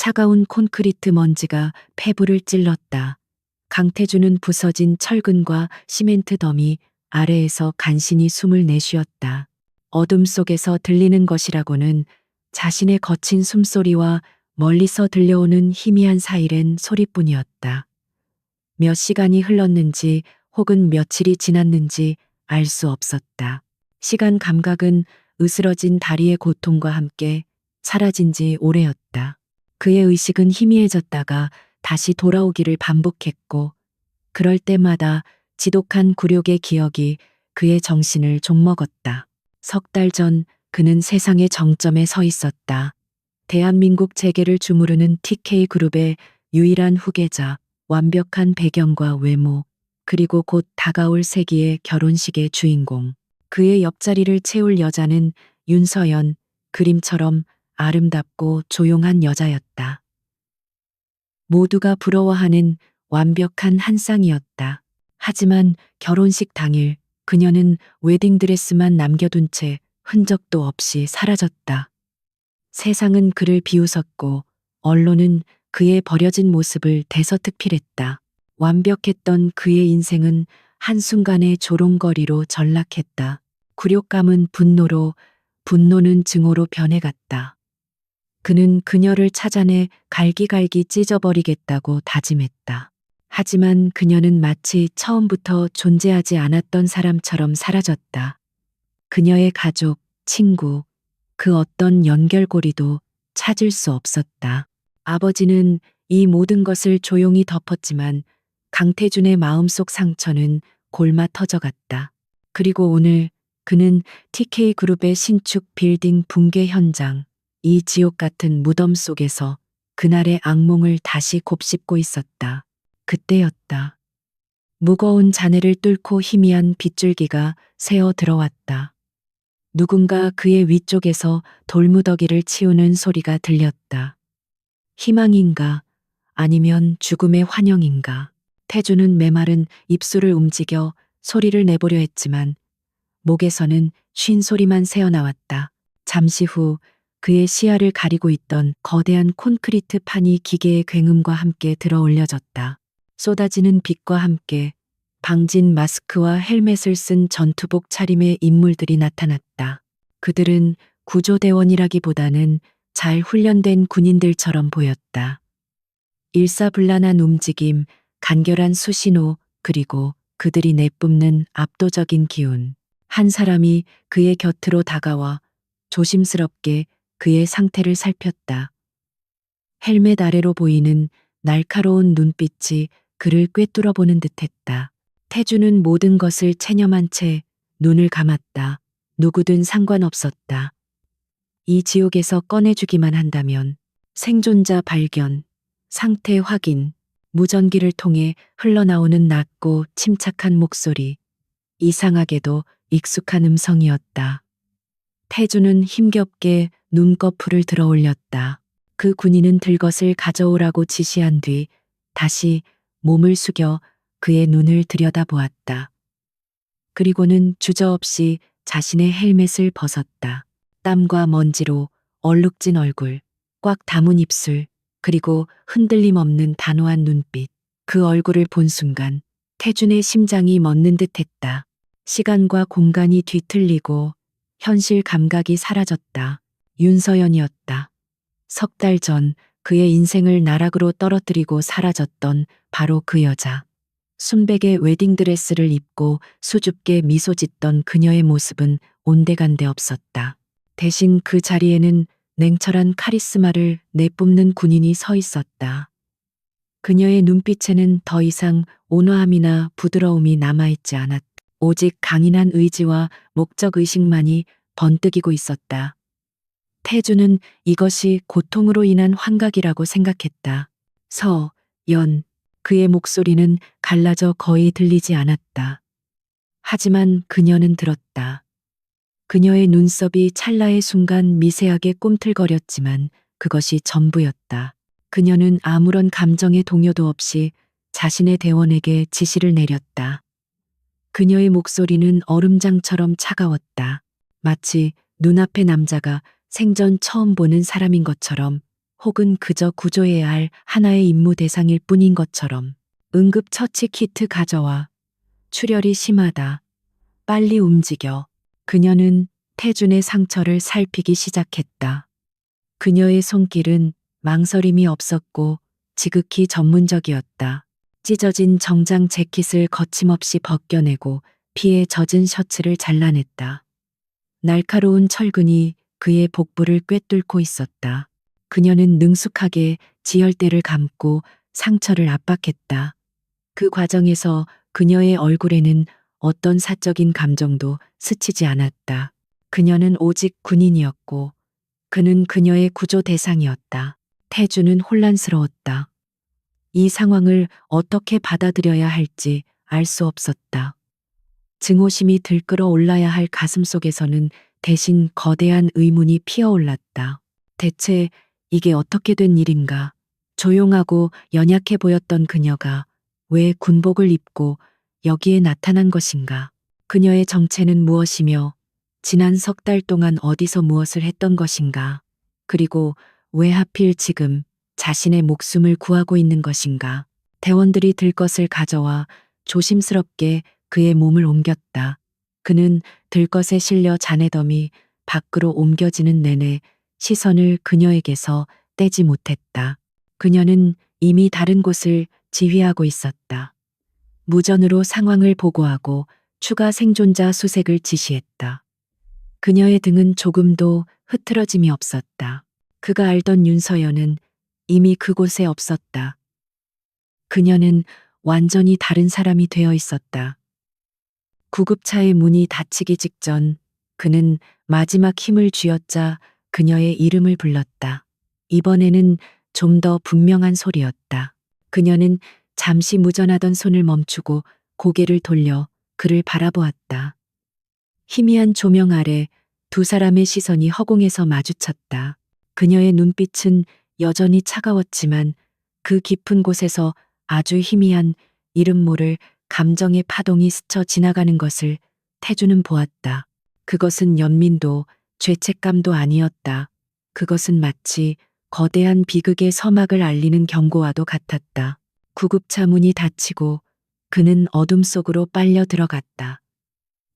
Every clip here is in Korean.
차가운 콘크리트 먼지가 폐부를 찔렀다. 강태준은 부서진 철근과 시멘트 더미 아래에서 간신히 숨을 내쉬었다. 어둠 속에서 들리는 것이라고는 자신의 거친 숨소리와 멀리서 들려오는 희미한 사이렌 소리뿐이었다. 몇 시간이 흘렀는지 혹은 며칠이 지났는지 알 수 없었다. 시간 감각은 으스러진 다리의 고통과 함께 사라진 지 오래였다. 그의 의식은 희미해졌다가 다시 돌아오기를 반복했고, 그럴 때마다 지독한 굴욕의 기억이 그의 정신을 좀먹었다. 석 달 전 그는 세상의 정점에 서 있었다. 대한민국 재계를 주무르는 TK그룹의 유일한 후계자, 완벽한 배경과 외모, 그리고 곧 다가올 세기의 결혼식의 주인공. 그의 옆자리를 채울 여자는 윤서연, 그림처럼 아름답고 조용한 여자였다. 모두가 부러워하는 완벽한 한 쌍이었다. 하지만 결혼식 당일 그녀는 웨딩드레스만 남겨둔 채 흔적도 없이 사라졌다. 세상은 그를 비웃었고 언론은 그의 버려진 모습을 대서특필했다. 완벽했던 그의 인생은 한순간에 조롱거리로 전락했다. 굴욕감은 분노로, 분노는 증오로 변해갔다. 그는 그녀를 찾아내 갈기갈기 찢어버리겠다고 다짐했다. 하지만 그녀는 마치 처음부터 존재하지 않았던 사람처럼 사라졌다. 그녀의 가족, 친구, 그 어떤 연결고리도 찾을 수 없었다. 아버지는 이 모든 것을 조용히 덮었지만 강태준의 마음속 상처는 골마 터져갔다. 그리고 오늘 그는 TK그룹의 신축 빌딩 붕괴 현장, 이 지옥 같은 무덤 속에서 그날의 악몽을 다시 곱씹고 있었다. 그때였다. 무거운 잔해를 뚫고 희미한 빗줄기가 새어 들어왔다. 누군가 그의 위쪽에서 돌무더기를 치우는 소리가 들렸다. 희망인가 아니면 죽음의 환영인가. 태주는 메마른 입술을 움직여 소리를 내보려 했지만 목에서는 쉰 소리만 새어나왔다. 잠시 후 그의 시야를 가리고 있던 거대한 콘크리트 판이 기계의 굉음과 함께 들어 올려졌다. 쏟아지는 빛과 함께 방진 마스크와 헬멧을 쓴 전투복 차림의 인물들이 나타났다. 그들은 구조대원이라기보다는 잘 훈련된 군인들처럼 보였다. 일사불란한 움직임, 간결한 수신호, 그리고 그들이 내뿜는 압도적인 기운. 한 사람이 그의 곁으로 다가와 조심스럽게 그의 상태를 살폈다. 헬멧 아래로 보이는 날카로운 눈빛이 그를 꿰뚫어 보는 듯했다. 태주는 모든 것을 체념한 채 눈을 감았다. 누구든 상관없었다. 이 지옥에서 꺼내주기만 한다면 생존자 발견, 상태 확인, 무전기를 통해 흘러나오는 낮고 침착한 목소리, 이상하게도 익숙한 음성이었다. 태주는 힘겹게 눈꺼풀을 들어 올렸다. 그 군인은 들것을 가져오라고 지시한 뒤 다시 몸을 숙여 그의 눈을 들여다보았다. 그리고는 주저없이 자신의 헬멧을 벗었다. 땀과 먼지로 얼룩진 얼굴, 꽉 담은 입술, 그리고 흔들림 없는 단호한 눈빛. 그 얼굴을 본 순간 태준의 심장이 멎는 듯했다. 시간과 공간이 뒤틀리고 현실 감각이 사라졌다. 윤서연이었다. 석 달 전 그의 인생을 나락으로 떨어뜨리고 사라졌던 바로 그 여자. 순백의 웨딩드레스를 입고 수줍게 미소 짓던 그녀의 모습은 온데간데 없었다. 대신 그 자리에는 냉철한 카리스마를 내뿜는 군인이 서 있었다. 그녀의 눈빛에는 더 이상 온화함이나 부드러움이 남아있지 않았다. 오직 강인한 의지와 목적의식만이 번뜩이고 있었다. 태주는 이것이 고통으로 인한 환각이라고 생각했다. 서연, 그의 목소리는 갈라져 거의 들리지 않았다. 하지만 그녀는 들었다. 그녀의 눈썹이 찰나의 순간 미세하게 꿈틀거렸지만 그것이 전부였다. 그녀는 아무런 감정의 동요도 없이 자신의 대원에게 지시를 내렸다. 그녀의 목소리는 얼음장처럼 차가웠다. 마치 눈앞의 남자가 생전 처음 보는 사람인 것처럼 혹은 그저 구조해야 할 하나의 임무 대상일 뿐인 것처럼. 응급처치 키트 가져와. 출혈이 심하다. 빨리 움직여. 그녀는 태준의 상처를 살피기 시작했다. 그녀의 손길은 망설임이 없었고 지극히 전문적이었다. 찢어진 정장 재킷을 거침없이 벗겨내고 피에 젖은 셔츠를 잘라냈다. 날카로운 철근이 그의 복부를 꿰뚫고 있었다. 그녀는 능숙하게 지혈대를 감고 상처를 압박했다. 그 과정에서 그녀의 얼굴에는 어떤 사적인 감정도 스치지 않았다. 그녀는 오직 군인이었고 그는 그녀의 구조 대상이었다. 태주는 혼란스러웠다. 이 상황을 어떻게 받아들여야 할지 알 수 없었다. 증오심이 들끓어 올라야 할 가슴 속에서는 대신 거대한 의문이 피어올랐다. 대체 이게 어떻게 된 일인가? 조용하고 연약해 보였던 그녀가 왜 군복을 입고 여기에 나타난 것인가? 그녀의 정체는 무엇이며 지난 석 달 동안 어디서 무엇을 했던 것인가? 그리고 왜 하필 지금 자신의 목숨을 구하고 있는 것인가? 대원들이 들 것을 가져와 조심스럽게 그의 몸을 옮겼다. 그는 들것에 실려 잔해덤이 밖으로 옮겨지는 내내 시선을 그녀에게서 떼지 못했다. 그녀는 이미 다른 곳을 지휘하고 있었다. 무전으로 상황을 보고하고 추가 생존자 수색을 지시했다. 그녀의 등은 조금도 흐트러짐이 없었다. 그가 알던 윤서연은 이미 그곳에 없었다. 그녀는 완전히 다른 사람이 되어 있었다. 구급차의 문이 닫히기 직전 그는 마지막 힘을 쥐어짜 그녀의 이름을 불렀다. 이번에는 좀 더 분명한 소리였다. 그녀는 잠시 무전하던 손을 멈추고 고개를 돌려 그를 바라보았다. 희미한 조명 아래 두 사람의 시선이 허공에서 마주쳤다. 그녀의 눈빛은 여전히 차가웠지만 그 깊은 곳에서 아주 희미한 이름 모를 감정의 파동이 스쳐 지나가는 것을 태주는 보았다. 그것은 연민도 죄책감도 아니었다. 그것은 마치 거대한 비극의 서막을 알리는 경고와도 같았다. 구급차 문이 닫히고 그는 어둠 속으로 빨려 들어갔다.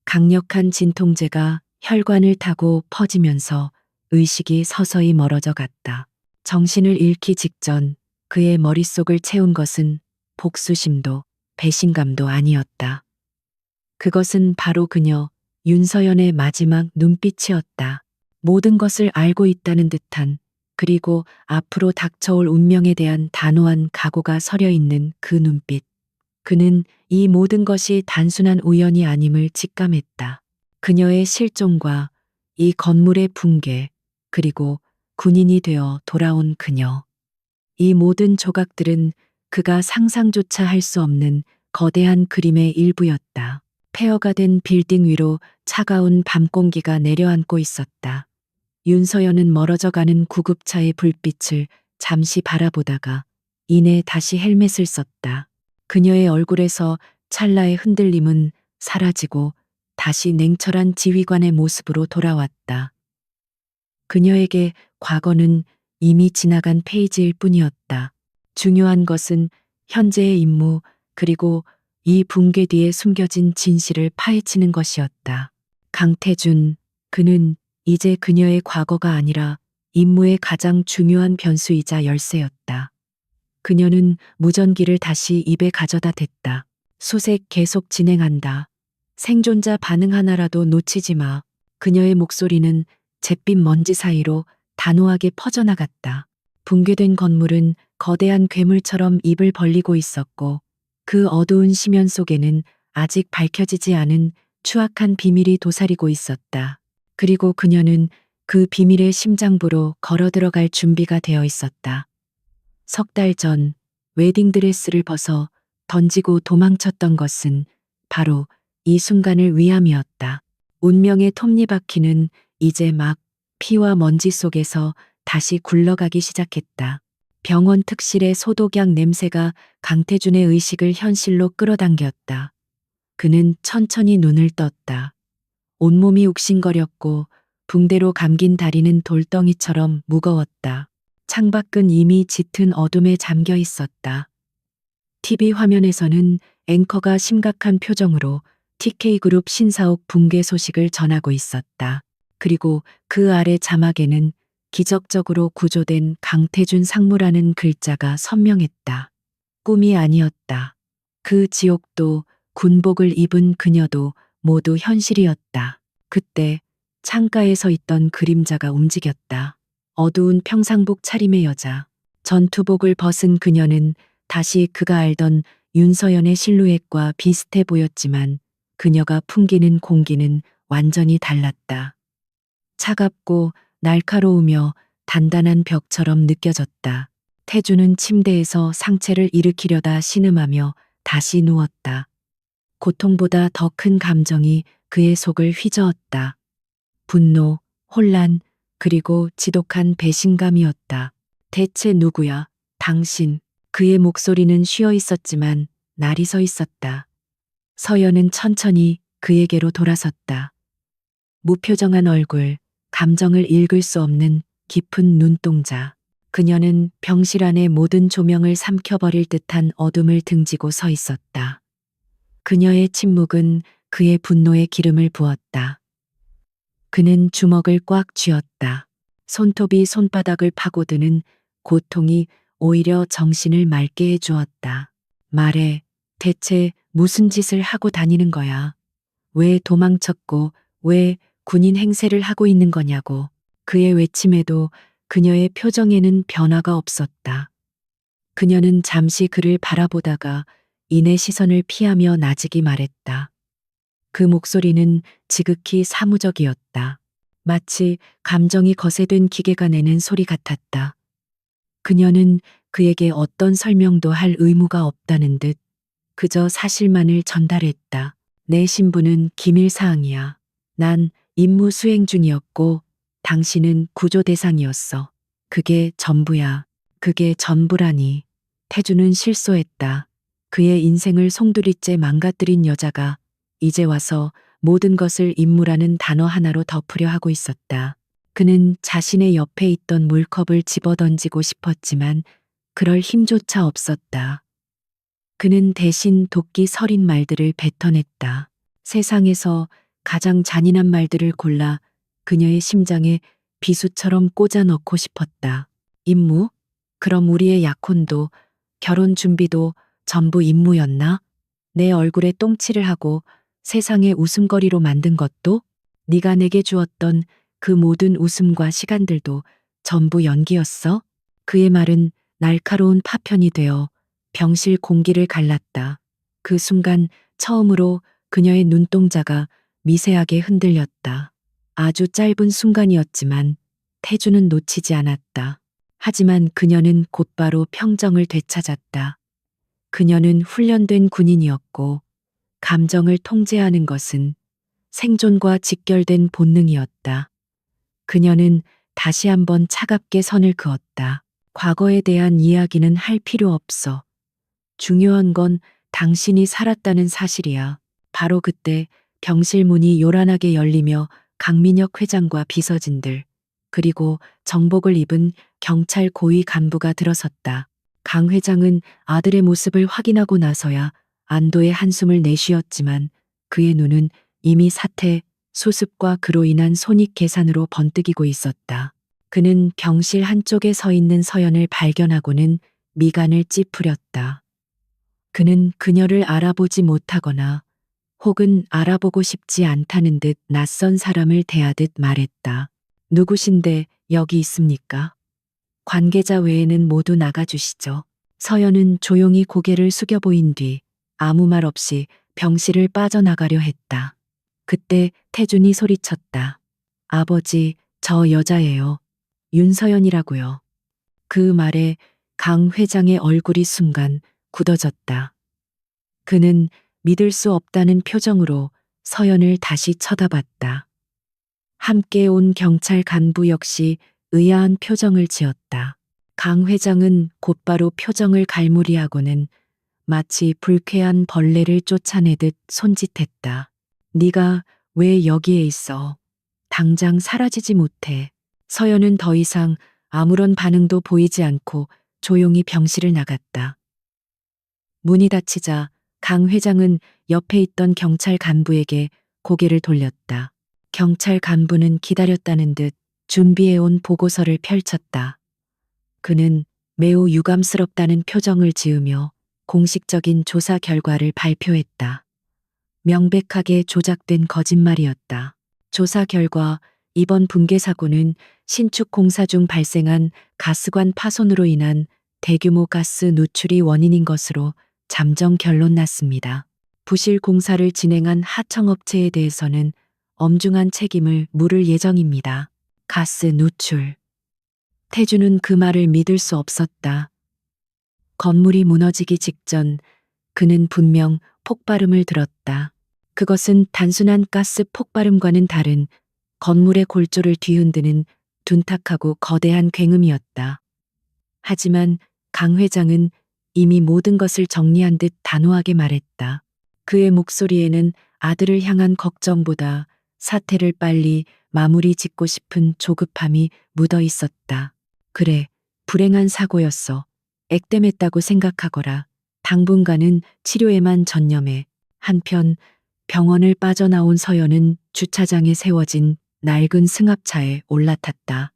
강력한 진통제가 혈관을 타고 퍼지면서 의식이 서서히 멀어져 갔다. 정신을 잃기 직전 그의 머릿속을 채운 것은 복수심도 배신감도 아니었다. 그것은 바로 그녀 윤서연의 마지막 눈빛이었다. 모든 것을 알고 있다는 듯한, 그리고 앞으로 닥쳐올 운명에 대한 단호한 각오가 서려 있는 그 눈빛. 그는 이 모든 것이 단순한 우연이 아님을 직감했다. 그녀의 실종과 이 건물의 붕괴, 그리고 군인이 되어 돌아온 그녀. 이 모든 조각들은 그가 상상조차 할 수 없는 거대한 그림의 일부였다. 폐허가 된 빌딩 위로 차가운 밤 공기가 내려앉고 있었다. 윤서연은 멀어져 가는 구급차의 불빛을 잠시 바라보다가 이내 다시 헬멧을 썼다. 그녀의 얼굴에서 찰나의 흔들림은 사라지고 다시 냉철한 지휘관의 모습으로 돌아왔다. 그녀에게 과거는 이미 지나간 페이지일 뿐이었다. 중요한 것은 현재의 임무, 그리고 이 붕괴 뒤에 숨겨진 진실을 파헤치는 것이었다. 강태준, 그는 이제 그녀의 과거가 아니라 임무의 가장 중요한 변수이자 열쇠였다. 그녀는 무전기를 다시 입에 가져다 댔다. 수색 계속 진행한다. 생존자 반응 하나라도 놓치지 마. 그녀의 목소리는 잿빛 먼지 사이로 단호하게 퍼져나갔다. 붕괴된 건물은 거대한 괴물처럼 입을 벌리고 있었고 그 어두운 심연 속에는 아직 밝혀지지 않은 추악한 비밀이 도사리고 있었다. 그리고 그녀는 그 비밀의 심장부로 걸어 들어갈 준비가 되어 있었다. 석 달 전 웨딩드레스를 벗어 던지고 도망쳤던 것은 바로 이 순간을 위함이었다. 운명의 톱니바퀴는 이제 막 피와 먼지 속에서 다시 굴러가기 시작했다. 병원 특실의 소독약 냄새가 강태준의 의식을 현실로 끌어당겼다. 그는 천천히 눈을 떴다. 온몸이 욱신거렸고 붕대로 감긴 다리는 돌덩이처럼 무거웠다. 창밖은 이미 짙은 어둠에 잠겨 있었다. TV 화면에서는 앵커가 심각한 표정으로 TK그룹 신사옥 붕괴 소식을 전하고 있었다. 그리고 그 아래 자막에는 기적적으로 구조된 강태준 상무라는 글자가 선명했다. 꿈이 아니었다. 그 지옥도 군복을 입은 그녀도 모두 현실이었다. 그때 창가에 서 있던 그림자가 움직였다. 어두운 평상복 차림의 여자. 전투복을 벗은 그녀는 다시 그가 알던 윤서연의 실루엣과 비슷해 보였지만 그녀가 풍기는 공기는 완전히 달랐다. 차갑고 날카로우며 단단한 벽처럼 느껴졌다. 태주는 침대에서 상체를 일으키려다 신음하며 다시 누웠다. 고통보다 더 큰 감정이 그의 속을 휘저었다. 분노, 혼란, 그리고 지독한 배신감이었다. 대체 누구야? 당신. 그의 목소리는 쉬어 있었지만 날이 서 있었다. 서연은 천천히 그에게로 돌아섰다. 무표정한 얼굴, 감정을 읽을 수 없는 깊은 눈동자. 그녀는 병실 안의 모든 조명을 삼켜버릴 듯한 어둠을 등지고 서 있었다. 그녀의 침묵은 그의 분노에 기름을 부었다. 그는 주먹을 꽉 쥐었다. 손톱이 손바닥을 파고드는 고통이 오히려 정신을 맑게 해주었다. 말해, 대체 무슨 짓을 하고 다니는 거야? 왜 도망쳤고, 왜 군인 행세를 하고 있는 거냐고. 그의 외침에도 그녀의 표정에는 변화가 없었다. 그녀는 잠시 그를 바라보다가 이내 시선을 피하며 나직이 말했다. 그 목소리는 지극히 사무적이었다. 마치 감정이 거세된 기계가 내는 소리 같았다. 그녀는 그에게 어떤 설명도 할 의무가 없다는 듯 그저 사실만을 전달했다. 내 신분은 기밀사항이야. 난 임무 수행 중이었고 당신은 구조 대상이었어. 그게 전부야. 그게 전부라니. 태주는 실소했다. 그의 인생을 송두리째 망가뜨린 여자가 이제 와서 모든 것을 임무라는 단어 하나로 덮으려 하고 있었다. 그는 자신의 옆에 있던 물컵을 집어던지고 싶었지만 그럴 힘조차 없었다. 그는 대신 도끼 서린 말들을 뱉어냈다. 세상에서 가장 잔인한 말들을 골라 그녀의 심장에 비수처럼 꽂아 넣고 싶었다. 임무? 그럼 우리의 약혼도 결혼 준비도 전부 임무였나? 내 얼굴에 똥칠을 하고 세상의 웃음거리로 만든 것도? 네가 내게 주었던 그 모든 웃음과 시간들도 전부 연기였어? 그의 말은 날카로운 파편이 되어 병실 공기를 갈랐다. 그 순간 처음으로 그녀의 눈동자가 미세하게 흔들렸다. 아주 짧은 순간이었지만 태주는 놓치지 않았다. 하지만 그녀는 곧바로 평정을 되찾았다. 그녀는 훈련된 군인이었고 감정을 통제하는 것은 생존과 직결된 본능이었다. 그녀는 다시 한번 차갑게 선을 그었다. 과거에 대한 이야기는 할 필요 없어. 중요한 건 당신이 살았다는 사실이야. 바로 그때 병실 문이 요란하게 열리며 강민혁 회장과 비서진들, 그리고 정복을 입은 경찰 고위 간부가 들어섰다. 강 회장은 아들의 모습을 확인하고 나서야 안도의 한숨을 내쉬었지만 그의 눈은 이미 사태, 수습과 그로 인한 손익 계산으로 번뜩이고 있었다. 그는 병실 한쪽에 서 있는 서연을 발견하고는 미간을 찌푸렸다. 그는 그녀를 알아보지 못하거나 혹은 알아보고 싶지 않다는 듯 낯선 사람을 대하듯 말했다. 누구신데 여기 있습니까? 관계자 외에는 모두 나가주시죠. 서연은 조용히 고개를 숙여 보인 뒤 아무 말 없이 병실을 빠져나가려 했다. 그때 태준이 소리쳤다. 아버지, 저 여자예요. 윤서연이라고요. 그 말에 강 회장의 얼굴이 순간 굳어졌다. 그는 믿을 수 없다는 표정으로 서연을 다시 쳐다봤다. 함께 온 경찰 간부 역시 의아한 표정을 지었다. 강 회장은 곧바로 표정을 갈무리하고는 마치 불쾌한 벌레를 쫓아내듯 손짓했다. 네가 왜 여기에 있어? 당장 사라지지 못해. 서연은 더 이상 아무런 반응도 보이지 않고 조용히 병실을 나갔다. 문이 닫히자 강 회장은 옆에 있던 경찰 간부에게 고개를 돌렸다. 경찰 간부는 기다렸다는 듯 준비해온 보고서를 펼쳤다. 그는 매우 유감스럽다는 표정을 지으며 공식적인 조사 결과를 발표했다. 명백하게 조작된 거짓말이었다. 조사 결과 이번 붕괴 사고는 신축 공사 중 발생한 가스관 파손으로 인한 대규모 가스 누출이 원인인 것으로 잠정 결론 났습니다. 부실 공사를 진행한 하청업체에 대해서는 엄중한 책임을 물을 예정입니다. 가스 누출. 태주는 그 말을 믿을 수 없었다. 건물이 무너지기 직전 그는 분명 폭발음을 들었다. 그것은 단순한 가스 폭발음과는 다른 건물의 골조를 뒤흔드는 둔탁하고 거대한 굉음이었다. 하지만 강 회장은 이미 모든 것을 정리한 듯 단호하게 말했다. 그의 목소리에는 아들을 향한 걱정보다 사태를 빨리 마무리 짓고 싶은 조급함이 묻어 있었다. 그래, 불행한 사고였어. 액땜했다고 생각하거라. 당분간은 치료에만 전념해. 한편 병원을 빠져나온 서연은 주차장에 세워진 낡은 승합차에 올라탔다.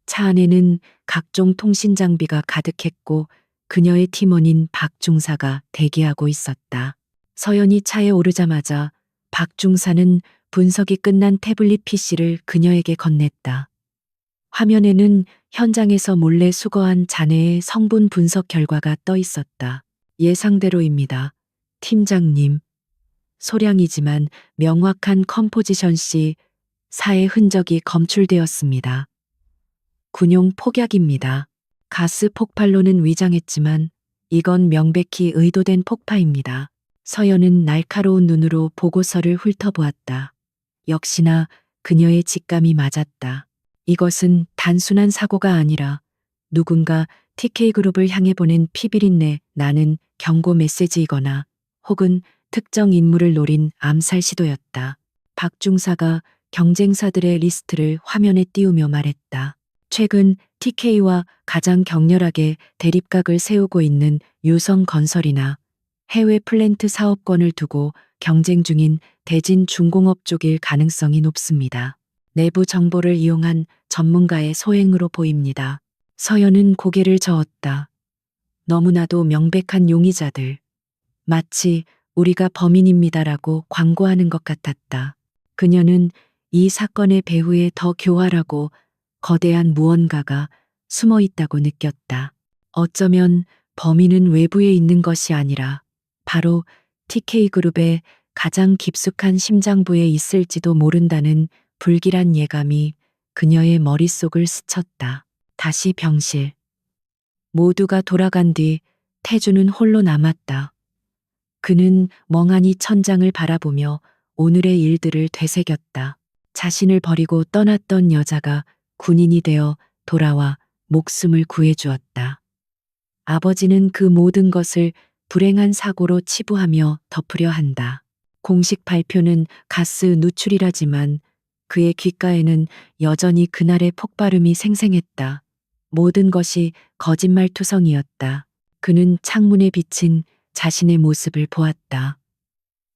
차 안에는 각종 통신 장비가 가득했고 그녀의 팀원인 박 중사가 대기하고 있었다. 서연이 차에 오르자마자 박 중사는 분석이 끝난 태블릿 PC를 그녀에게 건넸다. 화면에는 현장에서 몰래 수거한 잔해의 성분 분석 결과가 떠 있었다. 예상대로입니다. 팀장님. 소량이지만 명확한 컴포지션 시 사의 흔적이 검출되었습니다. 군용 폭약입니다. 가스 폭발로는 위장했지만 이건 명백히 의도된 폭파입니다. 서연은 날카로운 눈으로 보고서를 훑어보았다. 역시나 그녀의 직감이 맞았다. 이것은 단순한 사고가 아니라 누군가 TK그룹을 향해 보낸 피비린내 나는 경고 메시지이거나 혹은 특정 인물을 노린 암살 시도였다. 박 중사가 경쟁사들의 리스트를 화면에 띄우며 말했다. 최근 TK와 가장 격렬하게 대립각을 세우고 있는 유성건설이나 해외 플랜트 사업권을 두고 경쟁 중인 대진중공업 쪽일 가능성이 높습니다. 내부 정보를 이용한 전문가의 소행으로 보입니다. 서연은 고개를 저었다. 너무나도 명백한 용의자들. 마치 우리가 범인입니다라고 광고하는 것 같았다. 그녀는 이 사건의 배후에 더 교활하고 거대한 무언가가 숨어 있다고 느꼈다. 어쩌면 범인은 외부에 있는 것이 아니라 바로 TK그룹의 가장 깊숙한 심장부에 있을지도 모른다는 불길한 예감이 그녀의 머릿속을 스쳤다. 다시 병실. 모두가 돌아간 뒤 태주는 홀로 남았다. 그는 멍하니 천장을 바라보며 오늘의 일들을 되새겼다. 자신을 버리고 떠났던 여자가 군인이 되어 돌아와 목숨을 구해주었다. 아버지는 그 모든 것을 불행한 사고로 치부하며 덮으려 한다. 공식 발표는 가스 누출이라지만 그의 귓가에는 여전히 그날의 폭발음이 생생했다. 모든 것이 거짓말투성이었다. 그는 창문에 비친 자신의 모습을 보았다.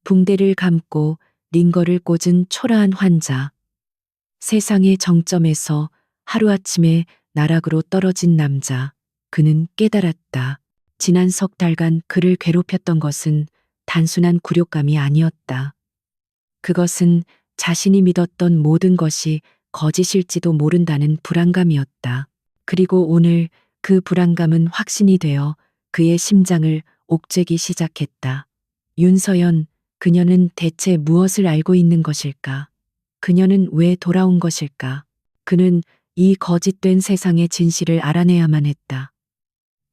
붕대를 감고 링거를 꽂은 초라한 환자. 세상의 정점에서 하루아침에 나락으로 떨어진 남자. 그는 깨달았다. 지난 석 달간 그를 괴롭혔던 것은 단순한 굴욕감이 아니었다. 그것은 자신이 믿었던 모든 것이 거짓일지도 모른다는 불안감이었다. 그리고 오늘 그 불안감은 확신이 되어 그의 심장을 옥죄기 시작했다. 윤서연, 그녀는 대체 무엇을 알고 있는 것일까? 그녀는 왜 돌아온 것일까? 그는 이 거짓된 세상의 진실을 알아내야만 했다.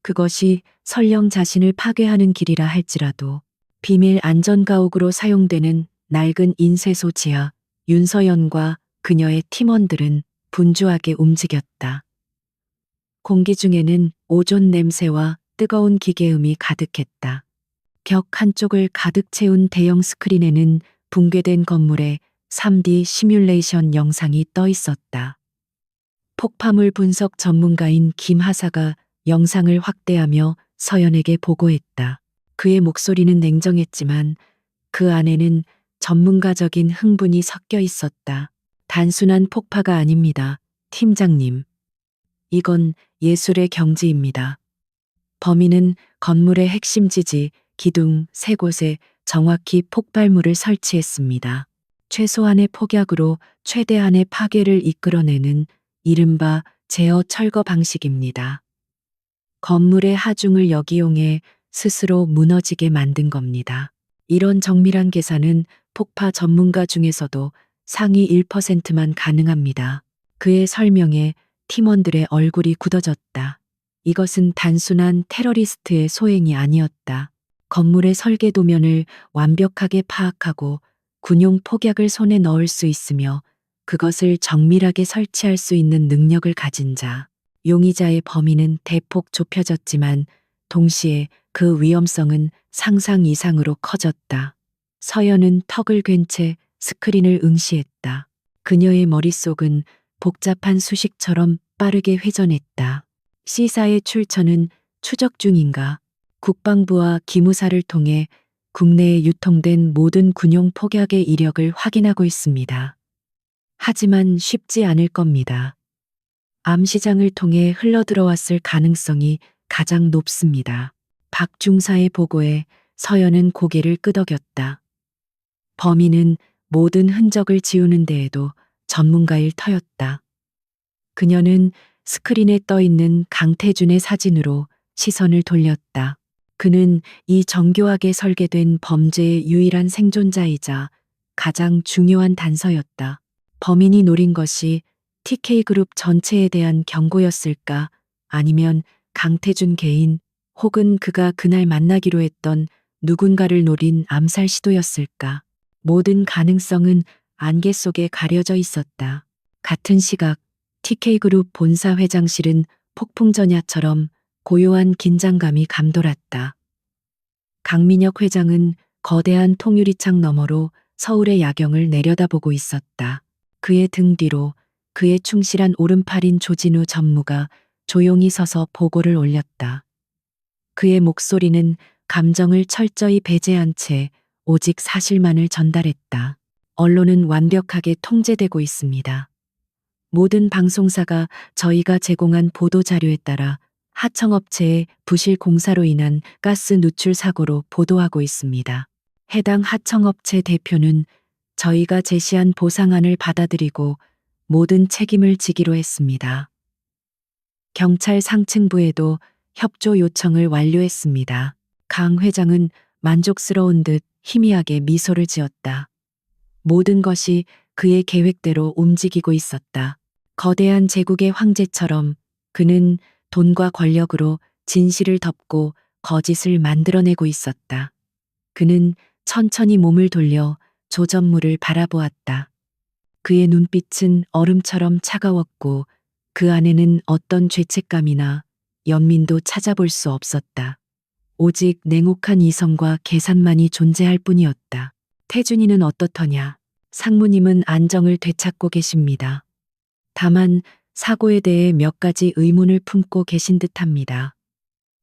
그것이 설령 자신을 파괴하는 길이라 할지라도. 비밀 안전가옥으로 사용되는 낡은 인쇄소 지하, 윤서연과 그녀의 팀원들은 분주하게 움직였다. 공기 중에는 오존 냄새와 뜨거운 기계음이 가득했다. 벽 한쪽을 가득 채운 대형 스크린에는 붕괴된 건물의 3D 시뮬레이션 영상이 떠 있었다. 폭파물 분석 전문가인 김하사가 영상을 확대하며 서연에게 보고했다. 그의 목소리는 냉정했지만 그 안에는 전문가적인 흥분이 섞여 있었다. 단순한 폭파가 아닙니다. 팀장님. 이건 예술의 경지입니다. 범인은 건물의 핵심 지지, 기둥 세 곳에 정확히 폭발물을 설치했습니다. 최소한의 폭약으로 최대한의 파괴를 이끌어내는 이른바 제어 철거 방식입니다. 건물의 하중을 역이용해 스스로 무너지게 만든 겁니다. 이런 정밀한 계산은 폭파 전문가 중에서도 상위 1%만 가능합니다. 그의 설명에 팀원들의 얼굴이 굳어졌다. 이것은 단순한 테러리스트의 소행이 아니었다. 건물의 설계 도면을 완벽하게 파악하고 군용 폭약을 손에 넣을 수 있으며 그것을 정밀하게 설치할 수 있는 능력을 가진 자. 용의자의 범위는 대폭 좁혀졌지만 동시에 그 위험성은 상상 이상으로 커졌다. 서연은 턱을 괜 채 스크린을 응시했다. 그녀의 머릿속은 복잡한 수식처럼 빠르게 회전했다. C사의 출처는 추적 중인가? 국방부와 기무사를 통해 국내에 유통된 모든 군용 폭약의 이력을 확인하고 있습니다. 하지만 쉽지 않을 겁니다. 암시장을 통해 흘러들어왔을 가능성이 가장 높습니다. 박 중사의 보고에 서연은 고개를 끄덕였다. 범인은 모든 흔적을 지우는 데에도 전문가일 터였다. 그녀는 스크린에 떠 있는 강태준의 사진으로 시선을 돌렸다. 그는 이 정교하게 설계된 범죄의 유일한 생존자이자 가장 중요한 단서였다. 범인이 노린 것이 TK그룹 전체에 대한 경고였을까? 아니면 강태준 개인 혹은 그가 그날 만나기로 했던 누군가를 노린 암살 시도였을까? 모든 가능성은 안개 속에 가려져 있었다. 같은 시각 TK그룹 본사 회장실은 폭풍전야처럼 고요한 긴장감이 감돌았다. 강민혁 회장은 거대한 통유리창 너머로 서울의 야경을 내려다보고 있었다. 그의 등 뒤로 그의 충실한 오른팔인 조진우 전무가 조용히 서서 보고를 올렸다. 그의 목소리는 감정을 철저히 배제한 채 오직 사실만을 전달했다. 언론은 완벽하게 통제되고 있습니다. 모든 방송사가 저희가 제공한 보도 자료에 따라 하청업체의 부실 공사로 인한 가스 누출 사고로 보도하고 있습니다. 해당 하청업체 대표는 저희가 제시한 보상안을 받아들이고 모든 책임을 지기로 했습니다. 경찰 상층부에도 협조 요청을 완료했습니다. 강 회장은 만족스러운 듯 희미하게 미소를 지었다. 모든 것이 그의 계획대로 움직이고 있었다. 거대한 제국의 황제처럼 그는 돈과 권력으로 진실을 덮고 거짓을 만들어내고 있었다. 그는 천천히 몸을 돌려 조전무를 바라보았다. 그의 눈빛은 얼음처럼 차가웠고 그 안에는 어떤 죄책감이나 연민도 찾아볼 수 없었다. 오직 냉혹한 이성과 계산만이 존재할 뿐이었다. 태준이는 어떻더냐? 상무님은 안정을 되찾고 계십니다. 다만 사고에 대해 몇 가지 의문을 품고 계신 듯합니다.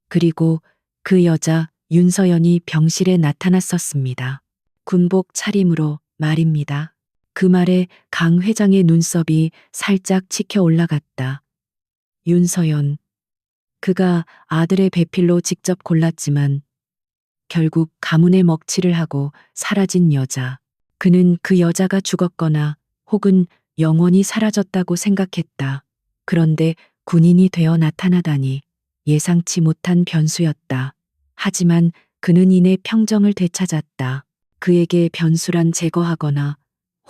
그리고 그 여자 윤서연이 병실에 나타났었습니다. 군복 차림으로 말입니다. 그 말에 강 회장의 눈썹이 살짝 치켜 올라갔다. 윤서연. 그가 아들의 배필로 직접 골랐지만 결국 가문의 먹칠을 하고 사라진 여자. 그는 그 여자가 죽었거나 혹은 영원히 사라졌다고 생각했다. 그런데 군인이 되어 나타나다니 예상치 못한 변수였다. 하지만 그는 이내 평정을 되찾았다. 그에게 변수란 제거하거나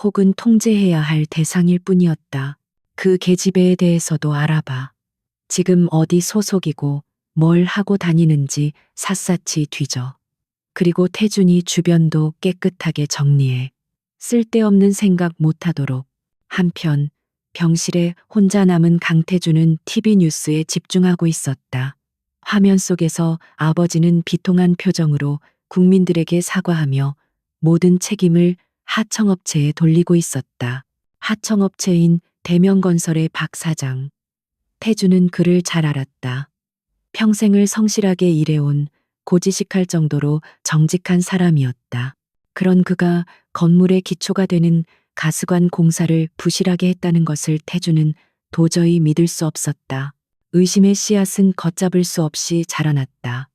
혹은 통제해야 할 대상일 뿐이었다. 그 계집애에 대해서도 알아봐. 지금 어디 소속이고 뭘 하고 다니는지 샅샅이 뒤져. 그리고 태준이 주변도 깨끗하게 정리해. 쓸데없는 생각 못하도록. 한편 병실에 혼자 남은 강태준은 TV 뉴스에 집중하고 있었다. 화면 속에서 아버지는 비통한 표정으로 국민들에게 사과하며 모든 책임을 하청업체에 돌리고 있었다. 하청업체인 대명건설의 박 사장. 태주는 그를 잘 알았다. 평생을 성실하게 일해온 고지식할 정도로 정직한 사람이었다. 그런 그가 건물의 기초가 되는 가스관 공사를 부실하게 했다는 것을 태주는 도저히 믿을 수 없었다. 의심의 씨앗은 걷잡을 수 없이 자라났다.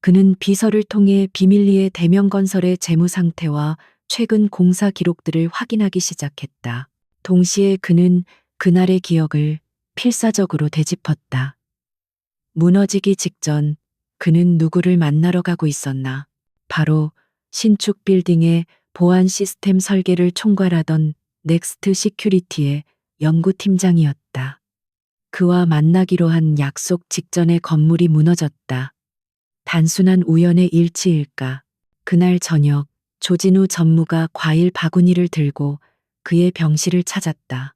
그는 비서를 통해 비밀리에 대명건설의 재무 상태와 최근 공사 기록들을 확인하기 시작했다. 동시에 그는 그날의 기억을 필사적으로 되짚었다. 무너지기 직전 그는 누구를 만나러 가고 있었나? 바로 신축 빌딩의 보안 시스템 설계를 총괄하던 넥스트 시큐리티의 연구팀장이었다. 그와 만나기로 한 약속 직전에 건물이 무너졌다. 단순한 우연의 일치일까? 그날 저녁 조진우 전무가 과일 바구니를 들고 그의 병실을 찾았다.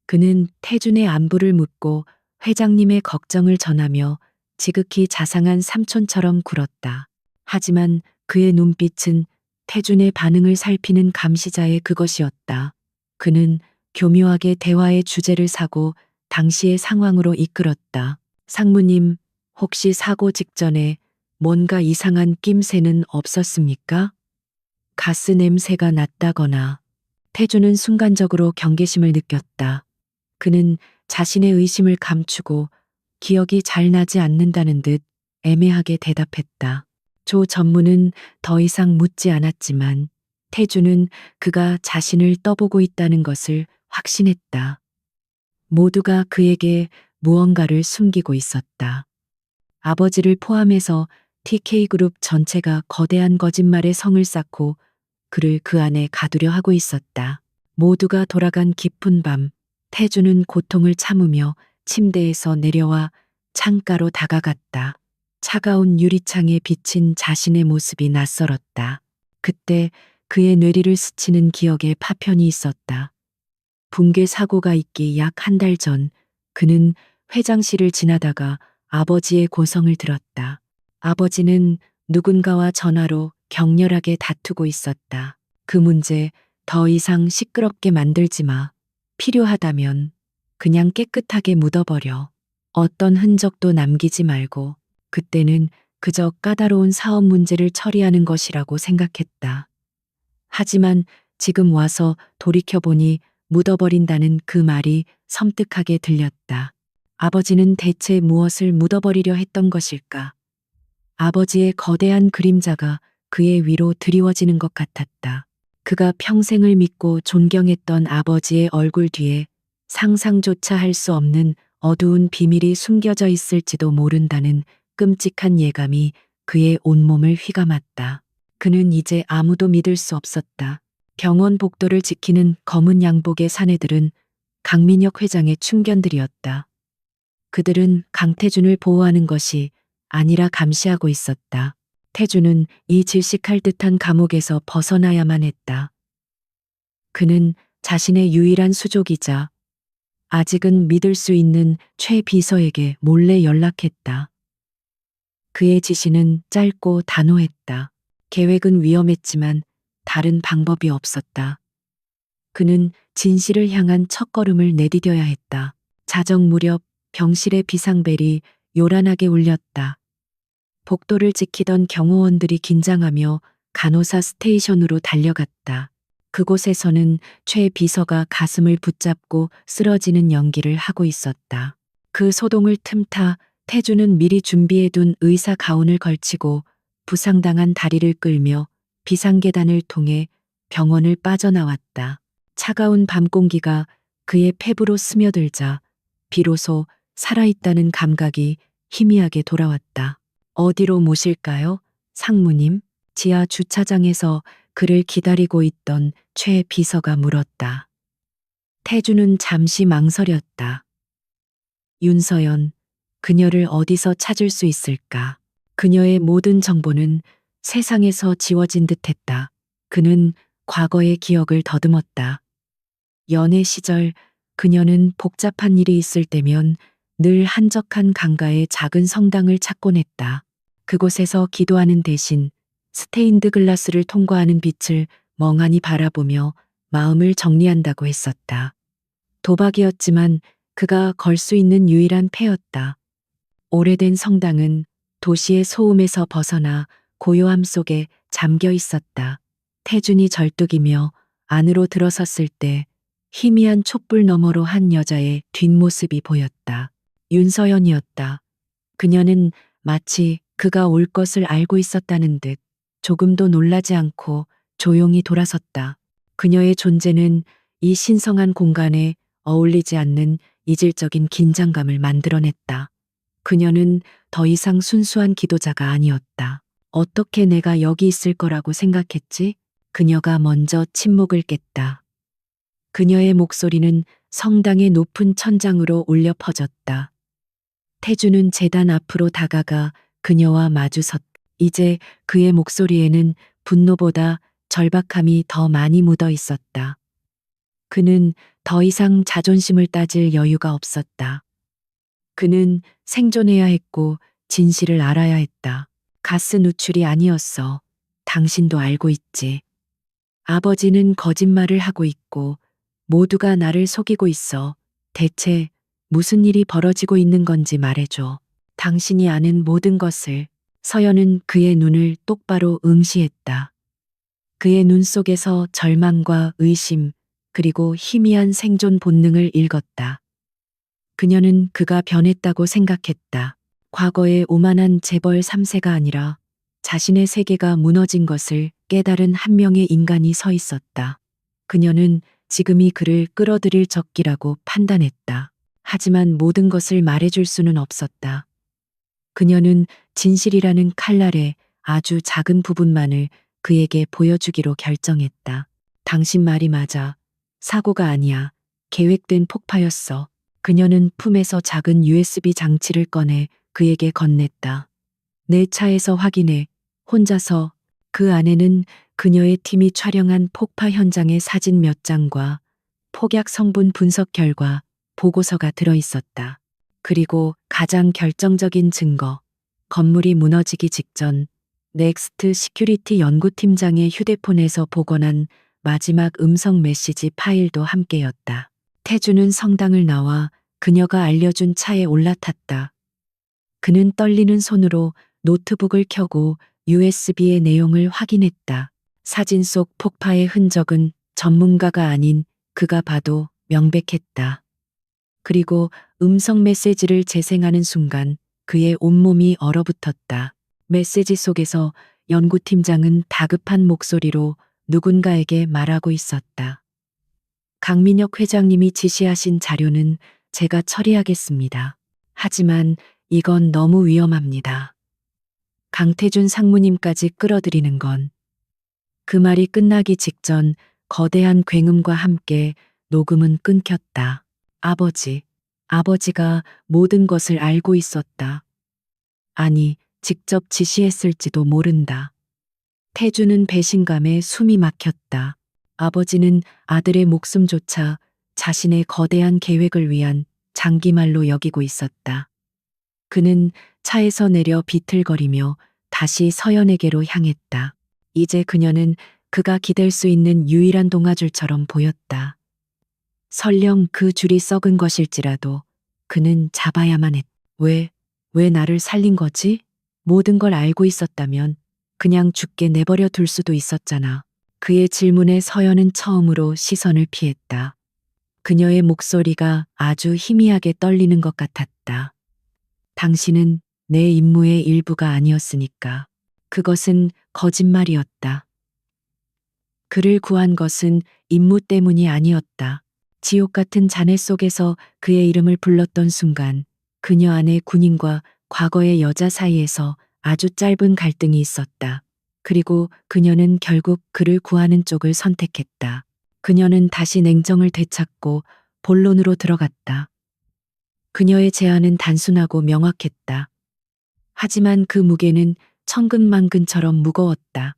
그는 태준의 안부를 묻고 회장님의 걱정을 전하며 지극히 자상한 삼촌처럼 굴었다. 하지만 그의 눈빛은 태준의 반응을 살피는 감시자의 그것이었다. 그는 교묘하게 대화의 주제를 사고 당시의 상황으로 이끌었다. 상무님, 혹시 사고 직전에 뭔가 이상한 낌새는 없었습니까? 가스 냄새가 났다거나. 태주는 순간적으로 경계심을 느꼈다. 그는 자신의 의심을 감추고 기억이 잘 나지 않는다는 듯 애매하게 대답했다. 조 전무는 더 이상 묻지 않았지만 태주는 그가 자신을 떠보고 있다는 것을 확신했다. 모두가 그에게 무언가를 숨기고 있었다. 아버지를 포함해서 TK그룹 전체가 거대한 거짓말의 성을 쌓고 그를 그 안에 가두려 하고 있었다. 모두가 돌아간 깊은 밤, 태주는 고통을 참으며 침대에서 내려와 창가로 다가갔다. 차가운 유리창에 비친 자신의 모습이 낯설었다. 그때 그의 뇌리를 스치는 기억의 파편이 있었다. 붕괴 사고가 있기 약 한 달 전, 그는 회장실을 지나다가 아버지의 고성을 들었다. 아버지는 누군가와 전화로 격렬하게 다투고 있었다. 그 문제 더 이상 시끄럽게 만들지 마. 필요하다면 그냥 깨끗하게 묻어버려. 어떤 흔적도 남기지 말고. 그때는 그저 까다로운 사업 문제를 처리하는 것이라고 생각했다. 하지만 지금 와서 돌이켜보니 묻어버린다는 그 말이 섬뜩하게 들렸다. 아버지는 대체 무엇을 묻어버리려 했던 것일까? 아버지의 거대한 그림자가 그의 위로 드리워지는 것 같았다. 그가 평생을 믿고 존경했던 아버지의 얼굴 뒤에 상상조차 할 수 없는 어두운 비밀이 숨겨져 있을지도 모른다는 끔찍한 예감이 그의 온몸을 휘감았다. 그는 이제 아무도 믿을 수 없었다. 병원 복도를 지키는 검은 양복의 사내들은 강민혁 회장의 충견들이었다. 그들은 강태준을 보호하는 것이 아니라 감시하고 있었다. 태준은 이 질식할 듯한 감옥에서 벗어나야만 했다. 그는 자신의 유일한 수족이자 아직은 믿을 수 있는 최 비서에게 몰래 연락했다. 그의 지시는 짧고 단호했다. 계획은 위험했지만 다른 방법이 없었다. 그는 진실을 향한 첫걸음을 내디뎌야 했다. 자정 무렵 병실의 비상벨이 요란하게 울렸다. 복도를 지키던 경호원들이 긴장하며 간호사 스테이션으로 달려갔다. 그곳에서는 최 비서가 가슴을 붙잡고 쓰러지는 연기를 하고 있었다. 그 소동을 틈타 태주는 미리 준비해둔 의사 가운을 걸치고 부상당한 다리를 끌며 비상계단을 통해 병원을 빠져나왔다. 차가운 밤 공기가 그의 폐부로 스며들자 비로소 살아있다는 감각이 희미하게 돌아왔다. 어디로 모실까요? 상무님. 지하 주차장에서 그를 기다리고 있던 최 비서가 물었다. 태주는 잠시 망설였다. 윤서연, 그녀를 어디서 찾을 수 있을까? 그녀의 모든 정보는 세상에서 지워진 듯했다. 그는 과거의 기억을 더듬었다. 연애 시절 그녀는 복잡한 일이 있을 때면 늘 한적한 강가의 작은 성당을 찾곤 했다. 그곳에서 기도하는 대신 스테인드 글라스를 통과하는 빛을 멍하니 바라보며 마음을 정리한다고 했었다. 도박이었지만 그가 걸 수 있는 유일한 패였다. 오래된 성당은 도시의 소음에서 벗어나 고요함 속에 잠겨 있었다. 태준이 절뚝이며 안으로 들어섰을 때 희미한 촛불 너머로 한 여자의 뒷모습이 보였다. 윤서연이었다. 그녀는 마치 그가 올 것을 알고 있었다는 듯 조금도 놀라지 않고 조용히 돌아섰다. 그녀의 존재는 이 신성한 공간에 어울리지 않는 이질적인 긴장감을 만들어냈다. 그녀는 더 이상 순수한 기도자가 아니었다. 어떻게 내가 여기 있을 거라고 생각했지? 그녀가 먼저 침묵을 깼다. 그녀의 목소리는 성당의 높은 천장으로 울려 퍼졌다. 태주는 제단 앞으로 다가가 그녀와 마주섰다. 이제 그의 목소리에는 분노보다 절박함이 더 많이 묻어 있었다. 그는 더 이상 자존심을 따질 여유가 없었다. 그는 생존해야 했고 진실을 알아야 했다. 가스 누출이 아니었어. 당신도 알고 있지. 아버지는 거짓말을 하고 있고 모두가 나를 속이고 있어. 대체 무슨 일이 벌어지고 있는 건지 말해줘. 당신이 아는 모든 것을. 서연은 그의 눈을 똑바로 응시했다. 그의 눈 속에서 절망과 의심, 그리고 희미한 생존 본능을 읽었다. 그녀는 그가 변했다고 생각했다. 과거의 오만한 재벌 3세가 아니라 자신의 세계가 무너진 것을 깨달은 한 명의 인간이 서 있었다. 그녀는 지금이 그를 끌어들일 적기라고 판단했다. 하지만 모든 것을 말해줄 수는 없었다. 그녀는 진실이라는 칼날의 아주 작은 부분만을 그에게 보여주기로 결정했다. 당신 말이 맞아. 사고가 아니야. 계획된 폭파였어. 그녀는 품에서 작은 USB 장치를 꺼내 그에게 건넸다. 내 차에서 확인해. 혼자서. 그 안에는 그녀의 팀이 촬영한 폭파 현장의 사진 몇 장과 폭약 성분 분석 결과 보고서가 들어 있었다. 그리고 가장 결정적인 증거, 건물이 무너지기 직전 넥스트 시큐리티 연구팀장의 휴대폰에서 복원한 마지막 음성 메시지 파일도 함께였다. 태주는 성당을 나와 그녀가 알려준 차에 올라탔다. 그는 떨리는 손으로 노트북을 켜고 USB의 내용을 확인했다. 사진 속 폭파의 흔적은 전문가가 아닌 그가 봐도 명백했다. 그리고 음성 메시지를 재생하는 순간 그의 온몸이 얼어붙었다. 메시지 속에서 연구팀장은 다급한 목소리로 누군가에게 말하고 있었다. 강민혁 회장님이 지시하신 자료는 제가 처리하겠습니다. 하지만 이건 너무 위험합니다. 강태준 상무님까지 끌어들이는 건. 그 말이 끝나기 직전 거대한 굉음과 함께 녹음은 끊겼다. 아버지가 모든 것을 알고 있었다. 아니, 직접 지시했을지도 모른다. 태주는 배신감에 숨이 막혔다. 아버지는 아들의 목숨조차 자신의 거대한 계획을 위한 장기말로 여기고 있었다. 그는 차에서 내려 비틀거리며 다시 서연에게로 향했다. 이제 그녀는 그가 기댈 수 있는 유일한 동아줄처럼 보였다. 설령 그 줄이 썩은 것일지라도 그는 잡아야만 했다. 왜 나를 살린 거지? 모든 걸 알고 있었다면 그냥 죽게 내버려 둘 수도 있었잖아. 그의 질문에 서연은 처음으로 시선을 피했다. 그녀의 목소리가 아주 희미하게 떨리는 것 같았다. 당신은 내 임무의 일부가 아니었으니까. 그것은 거짓말이었다. 그를 구한 것은 임무 때문이 아니었다. 지옥 같은 잔해 속에서 그의 이름을 불렀던 순간 그녀 안에 군인과 과거의 여자 사이에서 아주 짧은 갈등이 있었다. 그리고 그녀는 결국 그를 구하는 쪽을 선택했다. 그녀는 다시 냉정을 되찾고 본론으로 들어갔다. 그녀의 제안은 단순하고 명확했다. 하지만 그 무게는 천근만근처럼 무거웠다.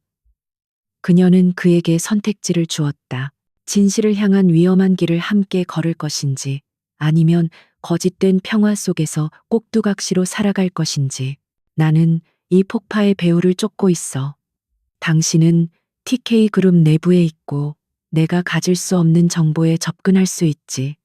그녀는 그에게 선택지를 주었다. 진실을 향한 위험한 길을 함께 걸을 것인지, 아니면 거짓된 평화 속에서 꼭두각시로 살아갈 것인지. 나는 이 폭파의 배후를 쫓고 있어. 당신은 TK 그룹 내부에 있고 내가 가질 수 없는 정보에 접근할 수 있지.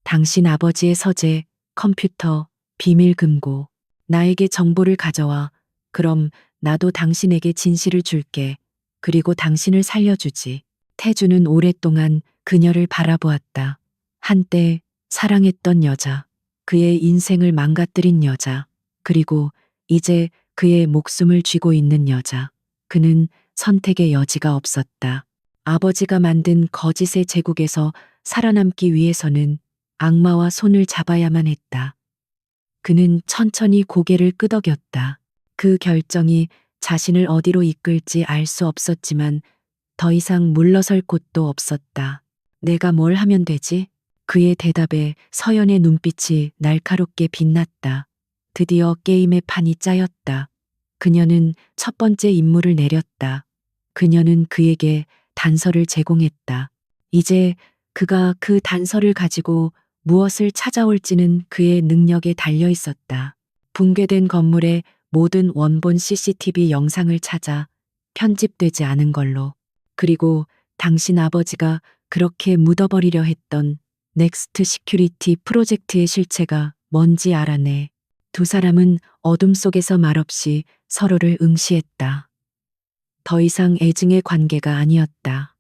당신 아버지의 서재, 컴퓨터, 비밀 금고, 나에게 정보를 가져와. 그럼 나도 당신에게 진실을 줄게. 그리고 당신을 살려주지. 태주는 오랫동안 그녀를 바라보았다. 한때 사랑했던 여자, 그의 인생을 망가뜨린 여자, 그리고 이제 그의 목숨을 쥐고 있는 여자. 그는 선택의 여지가 없었다. 아버지가 만든 거짓의 제국에서 살아남기 위해서는 악마와 손을 잡아야만 했다. 그는 천천히 고개를 끄덕였다. 그 결정이 자신을 어디로 이끌지 알 수 없었지만 더 이상 물러설 곳도 없었다. 내가 뭘 하면 되지? 그의 대답에 서연의 눈빛이 날카롭게 빛났다. 드디어 게임의 판이 짜였다. 그녀는 첫 번째 임무를 내렸다. 그녀는 그에게 단서를 제공했다. 이제 그가 그 단서를 가지고 무엇을 찾아올지는 그의 능력에 달려 있었다. 붕괴된 건물의 모든 원본 CCTV 영상을 찾아 편집되지 않은 걸로. 그리고 당신 아버지가 그렇게 묻어버리려 했던 넥스트 시큐리티 프로젝트의 실체가 뭔지 알아내. 두 사람은 어둠 속에서 말없이 서로를 응시했다. 더 이상 애증의 관계가 아니었다.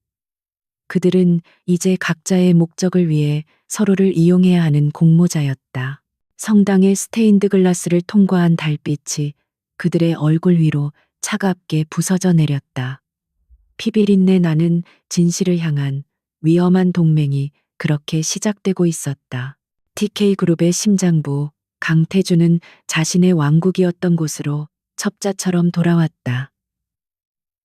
그들은 이제 각자의 목적을 위해 서로를 이용해야 하는 공모자였다. 성당의 스테인드 글라스를 통과한 달빛이 그들의 얼굴 위로 차갑게 부서져 내렸다. 피비린내 나는 진실을 향한 위험한 동맹이 그렇게 시작되고 있었다. TK그룹의 심장부 강태주는 자신의 왕국이었던 곳으로 첩자처럼 돌아왔다.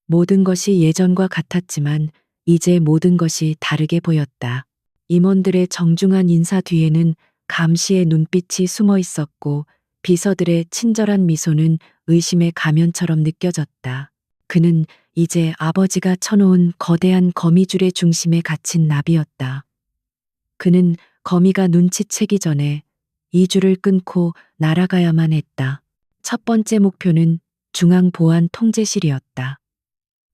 모든 것이 예전과 같았지만 이제 모든 것이 다르게 보였다. 임원들의 정중한 인사 뒤에는 감시의 눈빛이 숨어 있었고 비서들의 친절한 미소는 의심의 가면처럼 느껴졌다. 그는 이제 아버지가 쳐놓은 거대한 거미줄의 중심에 갇힌 나비였다. 그는 거미가 눈치채기 전에 이 줄을 끊고 날아가야만 했다. 첫 번째 목표는 중앙보안 통제실이었다.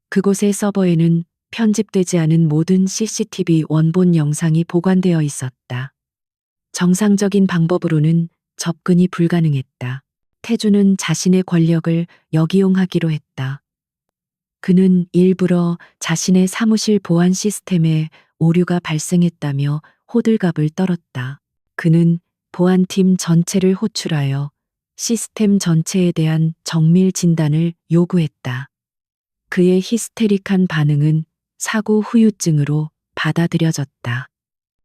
그곳의 서버에는 편집되지 않은 모든 CCTV 원본 영상이 보관되어 있었다. 정상적인 방법으로는 접근이 불가능했다. 태주는 자신의 권력을 역이용하기로 했다. 그는 일부러 자신의 사무실 보안 시스템에 오류가 발생했다며 호들갑을 떨었다. 그는 보안팀 전체를 호출하여 시스템 전체에 대한 정밀 진단을 요구했다. 그의 히스테릭한 반응은 사고 후유증으로 받아들여졌다.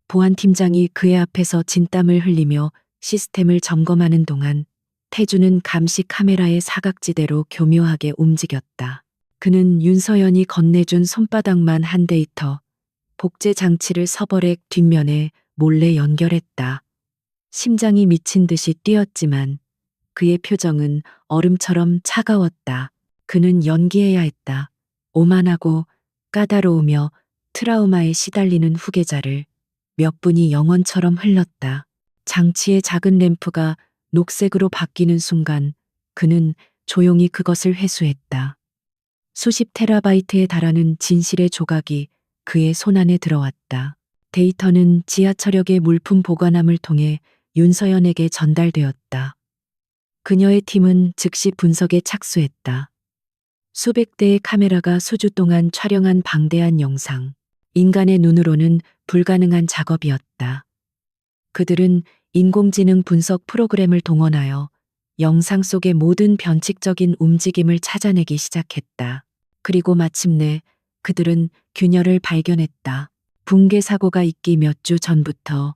보안팀장이 그의 앞에서 진땀을 흘리며 시스템을 점검하는 동안 태주는 감시 카메라의 사각지대로 교묘하게 움직였다. 그는 윤서연이 건네준 손바닥만 한 데이터, 복제 장치를 서버렉 뒷면에 몰래 연결했다. 심장이 미친 듯이 뛰었지만 그의 표정은 얼음처럼 차가웠다. 그는 연기해야 했다. 오만하고 까다로우며 트라우마에 시달리는 후계자를 몇 분이 영원처럼 흘렀다. 장치의 작은 램프가 녹색으로 바뀌는 순간 그는 조용히 그것을 회수했다. 수십 테라바이트에 달하는 진실의 조각이 그의 손안에 들어왔다. 데이터는 지하철역의 물품 보관함을 통해 윤서연에게 전달되었다. 그녀의 팀은 즉시 분석에 착수했다. 수백 대의 카메라가 수주 동안 촬영한 방대한 영상. 인간의 눈으로는 불가능한 작업이었다. 그들은 인공지능 분석 프로그램을 동원하여 영상 속의 모든 변칙적인 움직임을 찾아내기 시작했다. 그리고 마침내 그들은 균열을 발견했다. 붕괴 사고가 있기 몇 주 전부터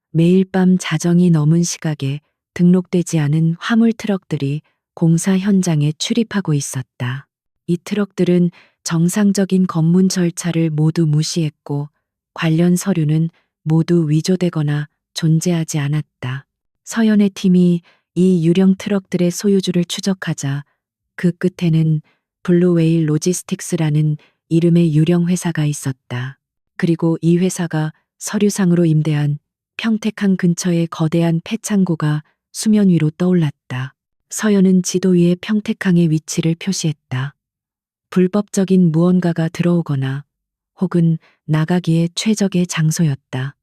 매일 밤 자정이 넘은 시각에 등록되지 않은 화물 트럭들이 공사 현장에 출입하고 있었다. 이 트럭들은 정상적인 검문 절차를 모두 무시했고 관련 서류는 모두 위조되거나 존재하지 않았다. 서연의 팀이 이 유령 트럭들의 소유주를 추적하자 그 끝에는 블루웨일 로지스틱스라는 이름의 유령 회사가 있었다. 그리고 이 회사가 서류상으로 임대한 평택항 근처의 거대한 폐창고가 수면 위로 떠올랐다. 서연은 지도 위에 평택항의 위치를 표시했다. 불법적인 무언가가 들어오거나 혹은 나가기에 최적의 장소였다.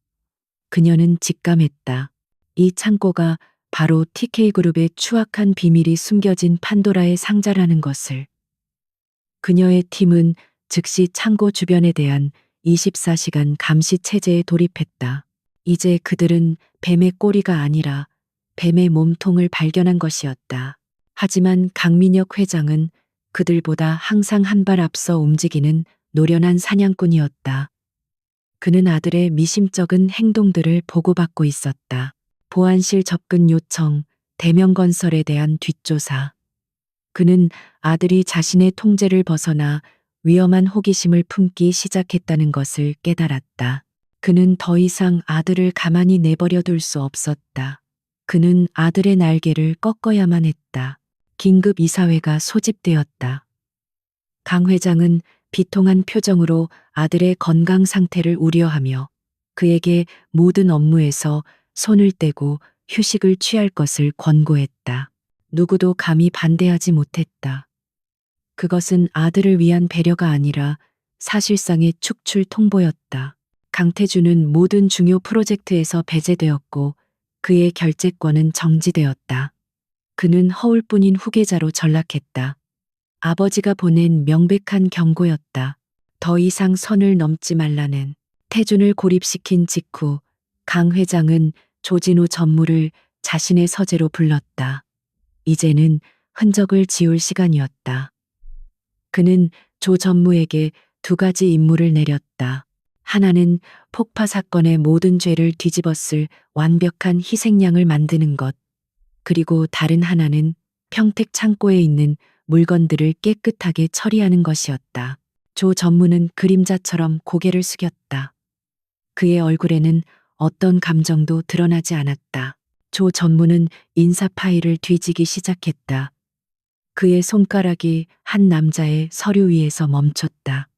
그녀는 직감했다. 이 창고가 바로 TK그룹의 추악한 비밀이 숨겨진 판도라의 상자라는 것을. 그녀의 팀은 즉시 창고 주변에 대한 24시간 감시 체제에 돌입했다. 이제 그들은 뱀의 꼬리가 아니라 뱀의 몸통을 발견한 것이었다. 하지만 강민혁 회장은 그들보다 항상 한 발 앞서 움직이는 노련한 사냥꾼이었다. 그는 아들의 미심쩍은 행동들을 보고받고 있었다. 보안실 접근 요청, 대명건설에 대한 뒷조사. 그는 아들이 자신의 통제를 벗어나 위험한 호기심을 품기 시작했다는 것을 깨달았다. 그는 더 이상 아들을 가만히 내버려 둘 수 없었다. 그는 아들의 날개를 꺾어야만 했다. 긴급 이사회가 소집되었다. 강 회장은 비통한 표정으로 아들의 건강 상태를 우려하며 그에게 모든 업무에서 손을 떼고 휴식을 취할 것을 권고했다. 누구도 감히 반대하지 못했다. 그것은 아들을 위한 배려가 아니라 사실상의 축출 통보였다. 강태준은 모든 중요 프로젝트에서 배제되었고 그의 결재권은 정지되었다. 그는 허울뿐인 후계자로 전락했다. 아버지가 보낸 명백한 경고였다. 더 이상 선을 넘지 말라는. 태준을 고립시킨 직후 강 회장은 조진우 전무를 자신의 서재로 불렀다. 이제는 흔적을 지울 시간이었다. 그는 조 전무에게 두 가지 임무를 내렸다. 하나는 폭파 사건의 모든 죄를 뒤집었을 완벽한 희생양을 만드는 것. 그리고 다른 하나는 평택 창고에 있는 물건들을 깨끗하게 처리하는 것이었다. 조 전무는 그림자처럼 고개를 숙였다. 그의 얼굴에는 어떤 감정도 드러나지 않았다. 조 전무는 인사 파일을 뒤지기 시작했다. 그의 손가락이 한 남자의 서류 위에서 멈췄다.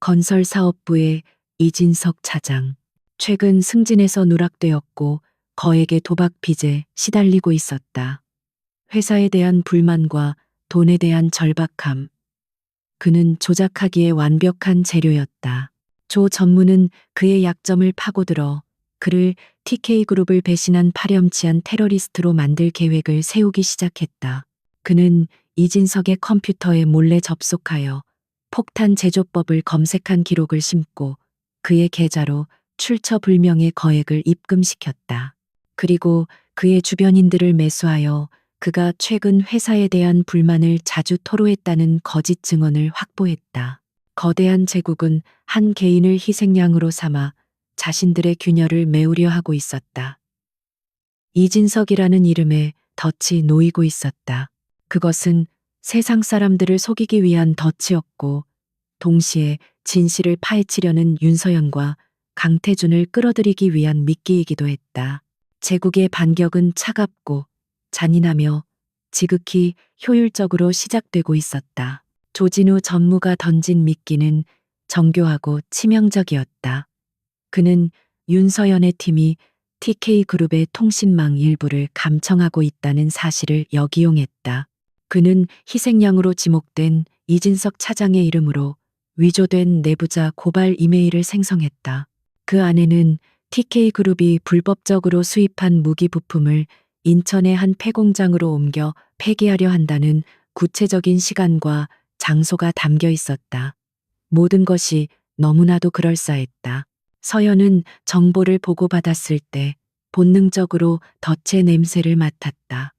건설사업부의 이진석 차장. 최근 승진해서 누락되었고 거액의 도박 빚에 시달리고 있었다. 회사에 대한 불만과 돈에 대한 절박함. 그는 조작하기에 완벽한 재료였다. 조 전무는 그의 약점을 파고들어 그를 TK그룹을 배신한 파렴치한 테러리스트로 만들 계획을 세우기 시작했다. 그는 이진석의 컴퓨터에 몰래 접속하여 폭탄 제조법을 검색한 기록을 심고 그의 계좌로 출처불명의 거액을 입금시켰다. 그리고 그의 주변인들을 매수하여 그가 최근 회사에 대한 불만을 자주 토로했다는 거짓 증언을 확보했다. 거대한 제국은 한 개인을 희생양으로 삼아 자신들의 균열을 메우려 하고 있었다. 이진석이라는 이름에 덫이 놓이고 있었다. 그것은 세상 사람들을 속이기 위한 덫이었고 동시에 진실을 파헤치려는 윤서연과 강태준을 끌어들이기 위한 미끼이기도 했다. 제국의 반격은 차갑고 잔인하며 지극히 효율적으로 시작되고 있었다. 조진우 전무가 던진 미끼는 정교하고 치명적이었다. 그는 윤서연의 팀이 TK그룹의 통신망 일부를 감청하고 있다는 사실을 역이용했다. 그는 희생양으로 지목된 이진석 차장의 이름으로 위조된 내부자 고발 이메일을 생성했다. 그 안에는 TK그룹이 불법적으로 수입한 무기 부품을 인천의 한 폐공장으로 옮겨 폐기하려 한다는 구체적인 시간과 장소가 담겨 있었다. 모든 것이 너무나도 그럴싸했다. 서연은 정보를 보고받았을 때 본능적으로 덫의 냄새를 맡았다.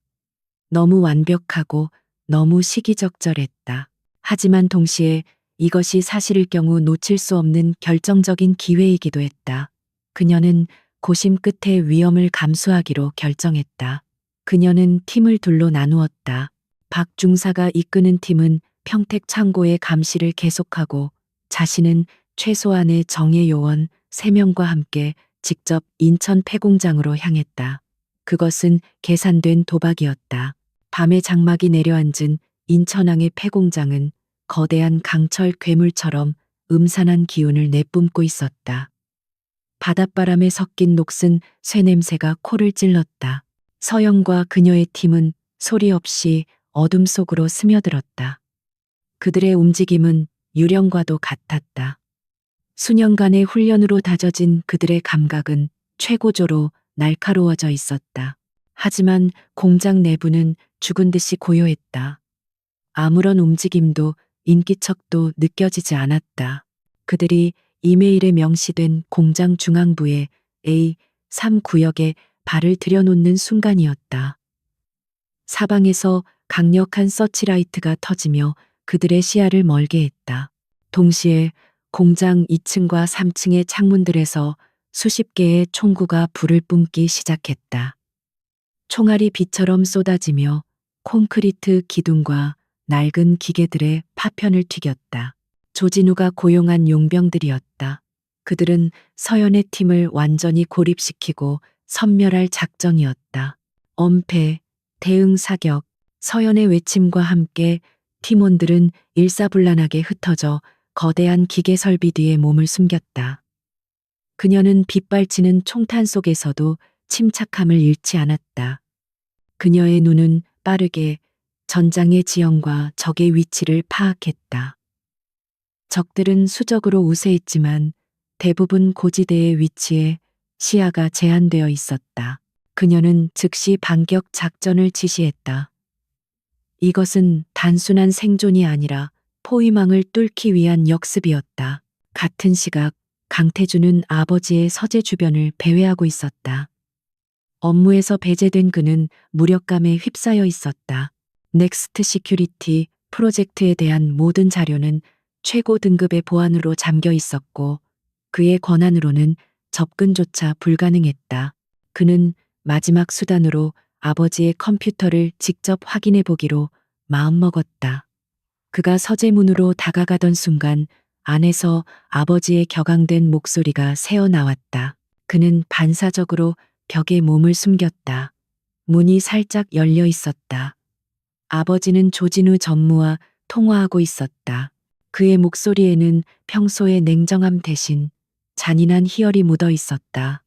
너무 완벽하고 너무 시기적절했다. 하지만 동시에 이것이 사실일 경우 놓칠 수 없는 결정적인 기회이기도 했다. 그녀는 고심 끝에 위험을 감수하기로 결정했다. 그녀는 팀을 둘로 나누었다. 박 중사가 이끄는 팀은 평택 창고의 감시를 계속하고 자신은 최소한의 정예 요원 3명과 함께 직접 인천 폐공장으로 향했다. 그것은 계산된 도박이었다. 밤에 장막이 내려앉은 인천항의 폐공장은 거대한 강철 괴물처럼 음산한 기운을 내뿜고 있었다. 바닷바람에 섞인 녹슨 쇠냄새가 코를 찔렀다. 서영과 그녀의 팀은 소리 없이 어둠 속으로 스며들었다. 그들의 움직임은 유령과도 같았다. 수년간의 훈련으로 다져진 그들의 감각은 최고조로 날카로워져 있었다. 하지만 공장 내부는 죽은 듯이 고요했다. 아무런 움직임도 인기척도 느껴지지 않았다. 그들이 이메일에 명시된 공장 중앙부의 A3 구역에 발을 들여놓는 순간이었다. 사방에서 강력한 서치라이트가 터지며 그들의 시야를 멀게 했다. 동시에 공장 2층과 3층의 창문들에서 수십 개의 총구가 불을 뿜기 시작했다. 총알이 비처럼 쏟아지며 콘크리트 기둥과 낡은 기계들의 파편을 튀겼다. 조진우가 고용한 용병들이었다. 그들은 서연의 팀을 완전히 고립시키고 섬멸할 작정이었다. 엄폐, 대응 사격, 서연의 외침과 함께 팀원들은 일사불란하게 흩어져 거대한 기계 설비 뒤에 몸을 숨겼다. 그녀는 빗발치는 총탄 속에서도 침착함을 잃지 않았다. 그녀의 눈은 빠르게 전장의 지형과 적의 위치를 파악했다. 적들은 수적으로 우세했지만 대부분 고지대의 위치에 시야가 제한되어 있었다. 그녀는 즉시 반격 작전을 지시했다. 이것은 단순한 생존이 아니라 포위망을 뚫기 위한 역습이었다. 같은 시각 강태주는 아버지의 서재 주변을 배회하고 있었다. 업무에서 배제된 그는 무력감에 휩싸여 있었다. 넥스트 시큐리티 프로젝트에 대한 모든 자료는 최고 등급의 보안으로 잠겨 있었고 그의 권한으로는 접근조차 불가능했다. 그는 마지막 수단으로 아버지의 컴퓨터를 직접 확인해 보기로 마음먹었다. 그가 서재 문으로 다가가던 순간 안에서 아버지의 격앙된 목소리가 새어나왔다. 그는 반사적으로 벽에 몸을 숨겼다. 문이 살짝 열려 있었다. 아버지는 조진우 전무와 통화하고 있었다. 그의 목소리에는 평소의 냉정함 대신 잔인한 희열이 묻어 있었다.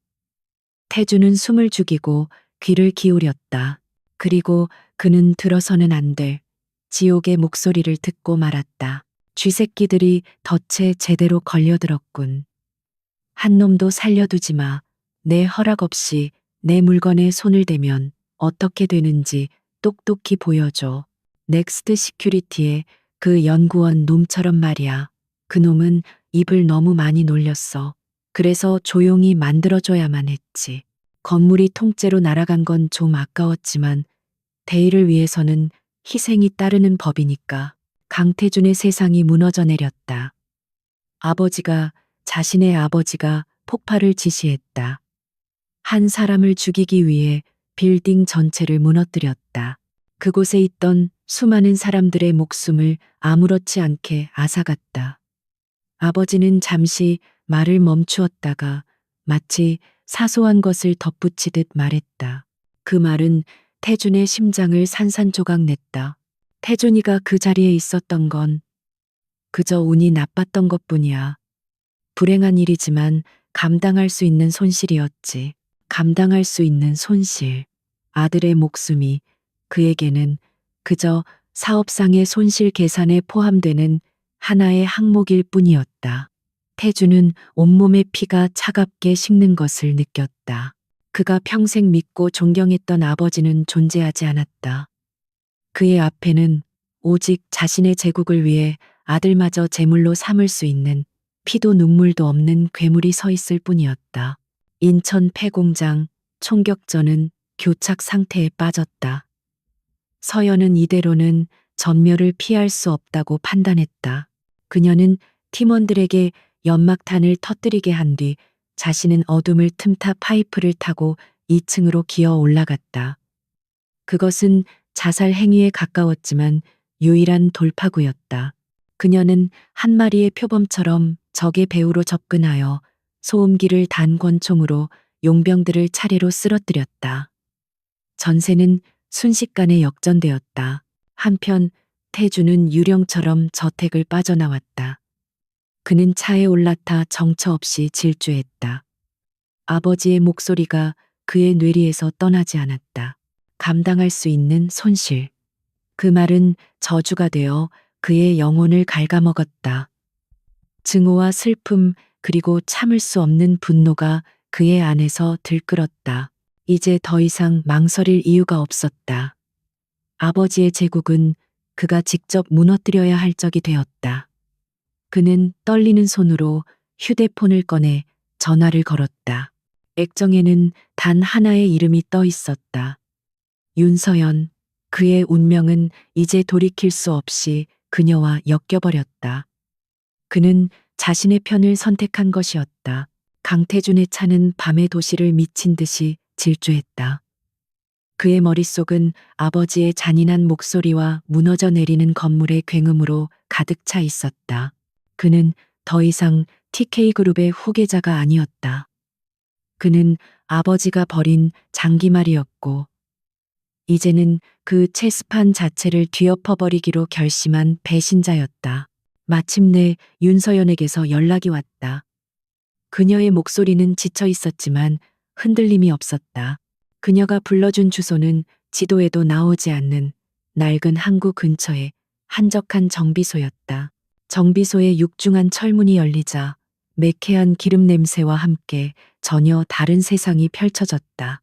태주는 숨을 죽이고 귀를 기울였다. 그리고 그는 들어서는 안 될 지옥의 목소리를 듣고 말았다. 쥐새끼들이 덫에 제대로 걸려들었군. 한 놈도 살려두지 마. 내 허락 없이 내 물건에 손을 대면 어떻게 되는지 똑똑히 보여줘. 넥스트 시큐리티의 그 연구원 놈처럼 말이야. 그 놈은 입을 너무 많이 놀렸어. 그래서 조용히 만들어줘야만 했지. 건물이 통째로 날아간 건 좀 아까웠지만 대의를 위해서는 희생이 따르는 법이니까. 강태준의 세상이 무너져 내렸다. 자신의 아버지가 폭발을 지시했다. 한 사람을 죽이기 위해 빌딩 전체를 무너뜨렸다. 그곳에 있던 수많은 사람들의 목숨을 아무렇지 않게 앗아갔다. 아버지는 잠시 말을 멈추었다가 마치 사소한 것을 덧붙이듯 말했다. 그 말은 태준의 심장을 산산조각 냈다. 태준이가 그 자리에 있었던 건 그저 운이 나빴던 것뿐이야. 불행한 일이지만 감당할 수 있는 손실이었지. 감당할 수 있는 손실. 아들의 목숨이 그에게는 그저 사업상의 손실 계산에 포함되는 하나의 항목일 뿐이었다. 태주는 온몸의 피가 차갑게 식는 것을 느꼈다. 그가 평생 믿고 존경했던 아버지는 존재하지 않았다. 그의 앞에는 오직 자신의 제국을 위해 아들마저 제물로 삼을 수 있는 피도 눈물도 없는 괴물이 서 있을 뿐이었다. 인천 폐공장 총격전은 교착 상태에 빠졌다. 서연은 이대로는 전멸을 피할 수 없다고 판단했다. 그녀는 팀원들에게 연막탄을 터뜨리게 한 뒤 자신은 어둠을 틈타 파이프를 타고 2층으로 기어 올라갔다. 그것은 자살 행위에 가까웠지만 유일한 돌파구였다. 그녀는 한 마리의 표범처럼 적의 배후로 접근하여 소음기를 단 권총으로 용병들을 차례로 쓰러뜨렸다. 전세는 순식간에 역전되었다. 한편 태주는 유령처럼 저택을 빠져나왔다. 그는 차에 올라타 정처 없이 질주했다. 아버지의 목소리가 그의 뇌리에서 떠나지 않았다. 감당할 수 있는 손실. 그 말은 저주가 되어 그의 영혼을 갉아먹었다. 증오와 슬픔 그리고 참을 수 없는 분노가 그의 안에서 들끓었다. 이제 더 이상 망설일 이유가 없었다. 아버지의 제국은 그가 직접 무너뜨려야 할 적이 되었다. 그는 떨리는 손으로 휴대폰을 꺼내 전화를 걸었다. 액정에는 단 하나의 이름이 떠 있었다. 윤서연. 그의 운명은 이제 돌이킬 수 없이 그녀와 엮여버렸다. 그는 자신의 편을 선택한 것이었다. 강태준의 차는 밤의 도시를 미친 듯이 질주했다. 그의 머릿속은 아버지의 잔인한 목소리와 무너져 내리는 건물의 굉음으로 가득 차 있었다. 그는 더 이상 TK그룹의 후계자가 아니었다. 그는 아버지가 버린 장기말이었고, 이제는 그 체스판 자체를 뒤엎어버리기로 결심한 배신자였다. 마침내 윤서연에게서 연락이 왔다. 그녀의 목소리는 지쳐 있었지만 흔들림이 없었다. 그녀가 불러준 주소는 지도에도 나오지 않는 낡은 항구 근처의 한적한 정비소였다. 정비소의 육중한 철문이 열리자 매캐한 기름 냄새와 함께 전혀 다른 세상이 펼쳐졌다.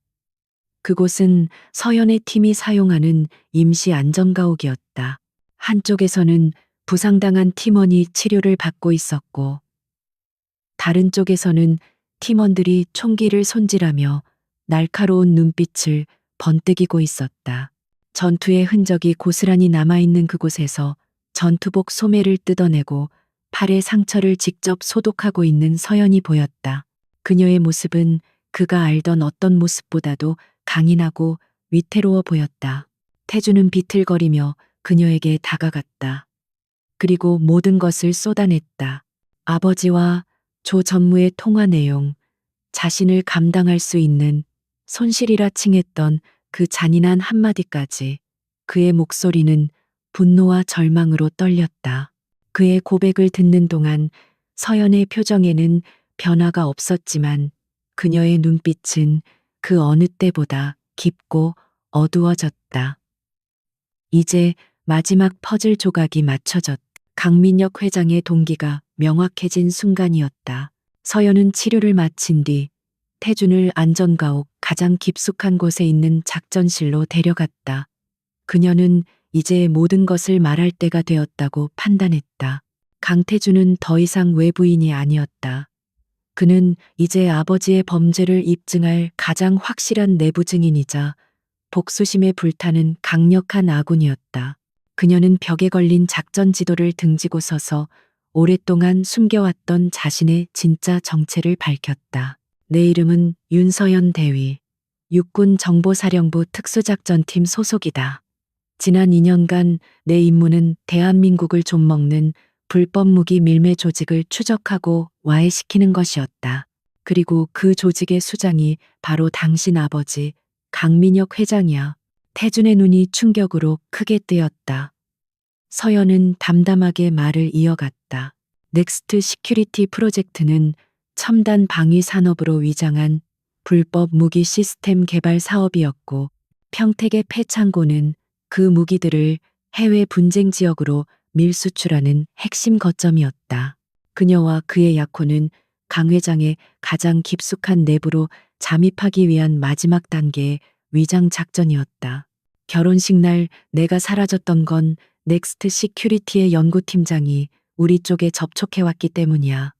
그곳은 서연의 팀이 사용하는 임시 안전가옥이었다. 한쪽에서는 부상당한 팀원이 치료를 받고 있었고, 다른 쪽에서는 팀원들이 총기를 손질하며 날카로운 눈빛을 번뜩이고 있었다. 전투의 흔적이 고스란히 남아있는 그곳에서 전투복 소매를 뜯어내고 팔의 상처를 직접 소독하고 있는 서연이 보였다. 그녀의 모습은 그가 알던 어떤 모습보다도 강인하고 위태로워 보였다. 태주는 비틀거리며 그녀에게 다가갔다. 그리고 모든 것을 쏟아냈다. 아버지와 조 전무의 통화 내용, 자신을 감당할 수 있는 손실이라 칭했던 그 잔인한 한마디까지. 그의 목소리는 분노와 절망으로 떨렸다. 그의 고백을 듣는 동안 서연의 표정에는 변화가 없었지만 그녀의 눈빛은 그 어느 때보다 깊고 어두워졌다. 이제 마지막 퍼즐 조각이 맞춰졌다. 강민혁 회장의 동기가 명확해진 순간이었다. 서연은 치료를 마친 뒤 태준을 안전가옥 가장 깊숙한 곳에 있는 작전실로 데려갔다. 그녀는 이제 모든 것을 말할 때가 되었다고 판단했다. 강태준은 더 이상 외부인이 아니었다. 그는 이제 아버지의 범죄를 입증할 가장 확실한 내부 증인이자 복수심에 불타는 강력한 아군이었다. 그녀는 벽에 걸린 작전 지도를 등지고 서서 오랫동안 숨겨왔던 자신의 진짜 정체를 밝혔다. 내 이름은 윤서연 대위. 육군 정보사령부 특수작전팀 소속이다. 지난 2년간 내 임무는 대한민국을 좀먹는 불법 무기 밀매 조직을 추적하고 와해시키는 것이었다. 그리고 그 조직의 수장이 바로 당신 아버지 강민혁 회장이야. 태준의 눈이 충격으로 크게 뜨였다. 서연은 담담하게 말을 이어갔다. 넥스트 시큐리티 프로젝트는 첨단 방위 산업으로 위장한 불법 무기 시스템 개발 사업이었고, 평택의 폐창고는 그 무기들을 해외 분쟁 지역으로 밀수출하는 핵심 거점이었다. 그녀와 그의 약혼은 강 회장의 가장 깊숙한 내부로 잠입하기 위한 마지막 단계의 위장 작전이었다. 결혼식 날 내가 사라졌던 건 넥스트 시큐리티의 연구팀장이 우리 쪽에 접촉해왔기 때문이야.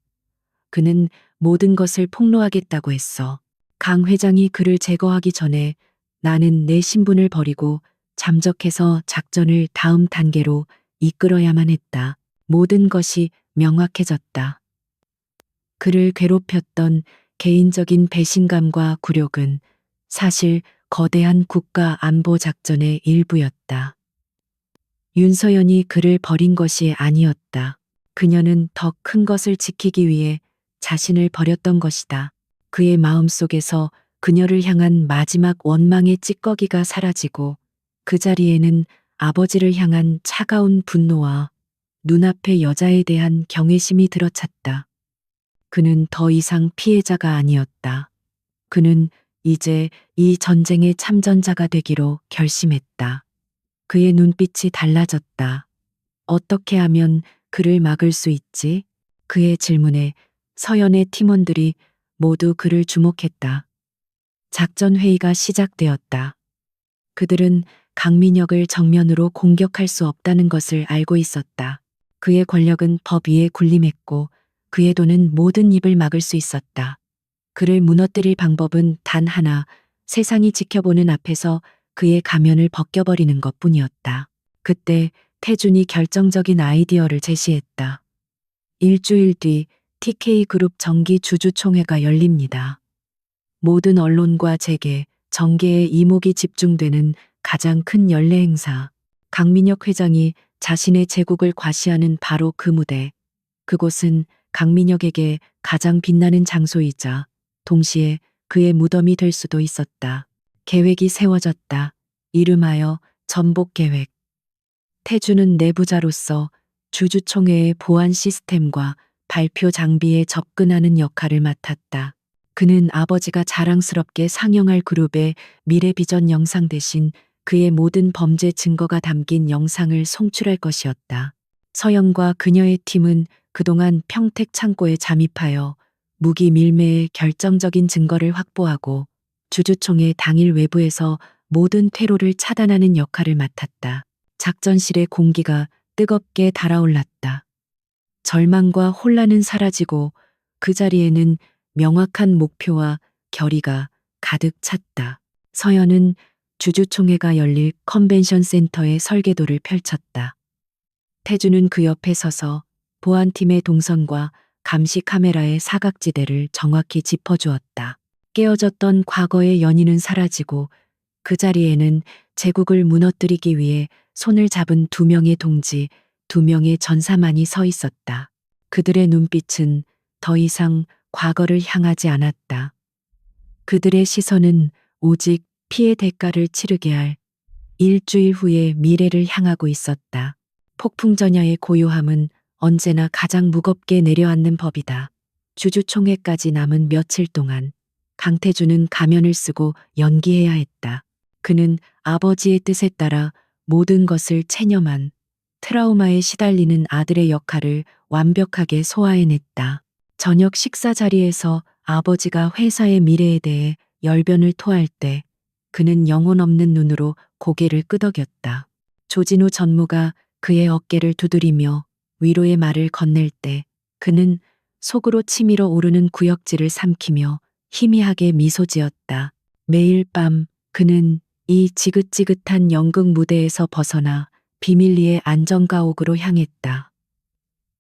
그는 모든 것을 폭로하겠다고 했어. 강 회장이 그를 제거하기 전에 나는 내 신분을 버리고 잠적해서 작전을 다음 단계로 이끌어야만 했다. 모든 것이 명확해졌다. 그를 괴롭혔던 개인적인 배신감과 굴욕은 사실 거대한 국가 안보 작전의 일부였다. 윤서연이 그를 버린 것이 아니었다. 그녀는 더 큰 것을 지키기 위해 자신을 버렸던 것이다. 그의 마음속에서 그녀를 향한 마지막 원망의 찌꺼기가 사라지고 그 자리에는 아버지를 향한 차가운 분노와 눈앞의 여자에 대한 경외심이 들어찼다. 그는 더 이상 피해자가 아니었다. 그는 이제 이 전쟁의 참전자가 되기로 결심했다. 그의 눈빛이 달라졌다. 어떻게 하면 그를 막을 수 있지? 그의 질문에 서연의 팀원들이 모두 그를 주목했다. 작전 회의가 시작되었다. 그들은 강민혁을 정면으로 공격할 수 없다는 것을 알고 있었다. 그의 권력은 법 위에 군림했고 그의 돈은 모든 입을 막을 수 있었다. 그를 무너뜨릴 방법은 단 하나, 세상이 지켜보는 앞에서 그의 가면을 벗겨버리는 것뿐이었다. 그때 태준이 결정적인 아이디어를 제시했다. 일주일 뒤 TK그룹 정기 주주총회가 열립니다. 모든 언론과 재계, 정계의 이목이 집중되는 가장 큰 연례 행사. 강민혁 회장이 자신의 제국을 과시하는 바로 그 무대. 그곳은 강민혁에게 가장 빛나는 장소이자 동시에 그의 무덤이 될 수도 있었다. 계획이 세워졌다. 이름하여 전복 계획. 태주는 내부자로서 주주총회의 보안 시스템과 발표 장비에 접근하는 역할을 맡았다. 그는 아버지가 자랑스럽게 상영할 그룹의 미래 비전 영상 대신 그의 모든 범죄 증거가 담긴 영상을 송출할 것이었다. 서영과 그녀의 팀은 그동안 평택 창고에 잠입하여 무기 밀매의 결정적인 증거를 확보하고 주주총회 당일 외부에서 모든 퇴로를 차단하는 역할을 맡았다. 작전실의 공기가 뜨겁게 달아올랐다. 절망과 혼란은 사라지고 그 자리에는 명확한 목표와 결의가 가득 찼다. 서연은 주주총회가 열릴 컨벤션 센터의 설계도를 펼쳤다. 태주는 그 옆에 서서 보안팀의 동선과 감시 카메라의 사각지대를 정확히 짚어주었다. 깨어졌던 과거의 연인은 사라지고 그 자리에는 제국을 무너뜨리기 위해 손을 잡은 두 명의 동지, 두 명의 전사만이 서 있었다. 그들의 눈빛은 더 이상 과거를 향하지 않았다. 그들의 시선은 오직 피해 대가를 치르게 할 일주일 후의 미래를 향하고 있었다. 폭풍전야의 고요함은 언제나 가장 무겁게 내려앉는 법이다. 주주총회까지 남은 며칠 동안 강태주는 가면을 쓰고 연기해야 했다. 그는 아버지의 뜻에 따라 모든 것을 체념한 트라우마에 시달리는 아들의 역할을 완벽하게 소화해냈다. 저녁 식사 자리에서 아버지가 회사의 미래에 대해 열변을 토할 때 그는 영혼 없는 눈으로 고개를 끄덕였다. 조진우 전무가 그의 어깨를 두드리며 위로의 말을 건넬 때 그는 속으로 치밀어 오르는 구역질을 삼키며 희미하게 미소 지었다. 매일 밤 그는 이 지긋지긋한 연극 무대에서 벗어나 비밀리에 안정가옥으로 향했다.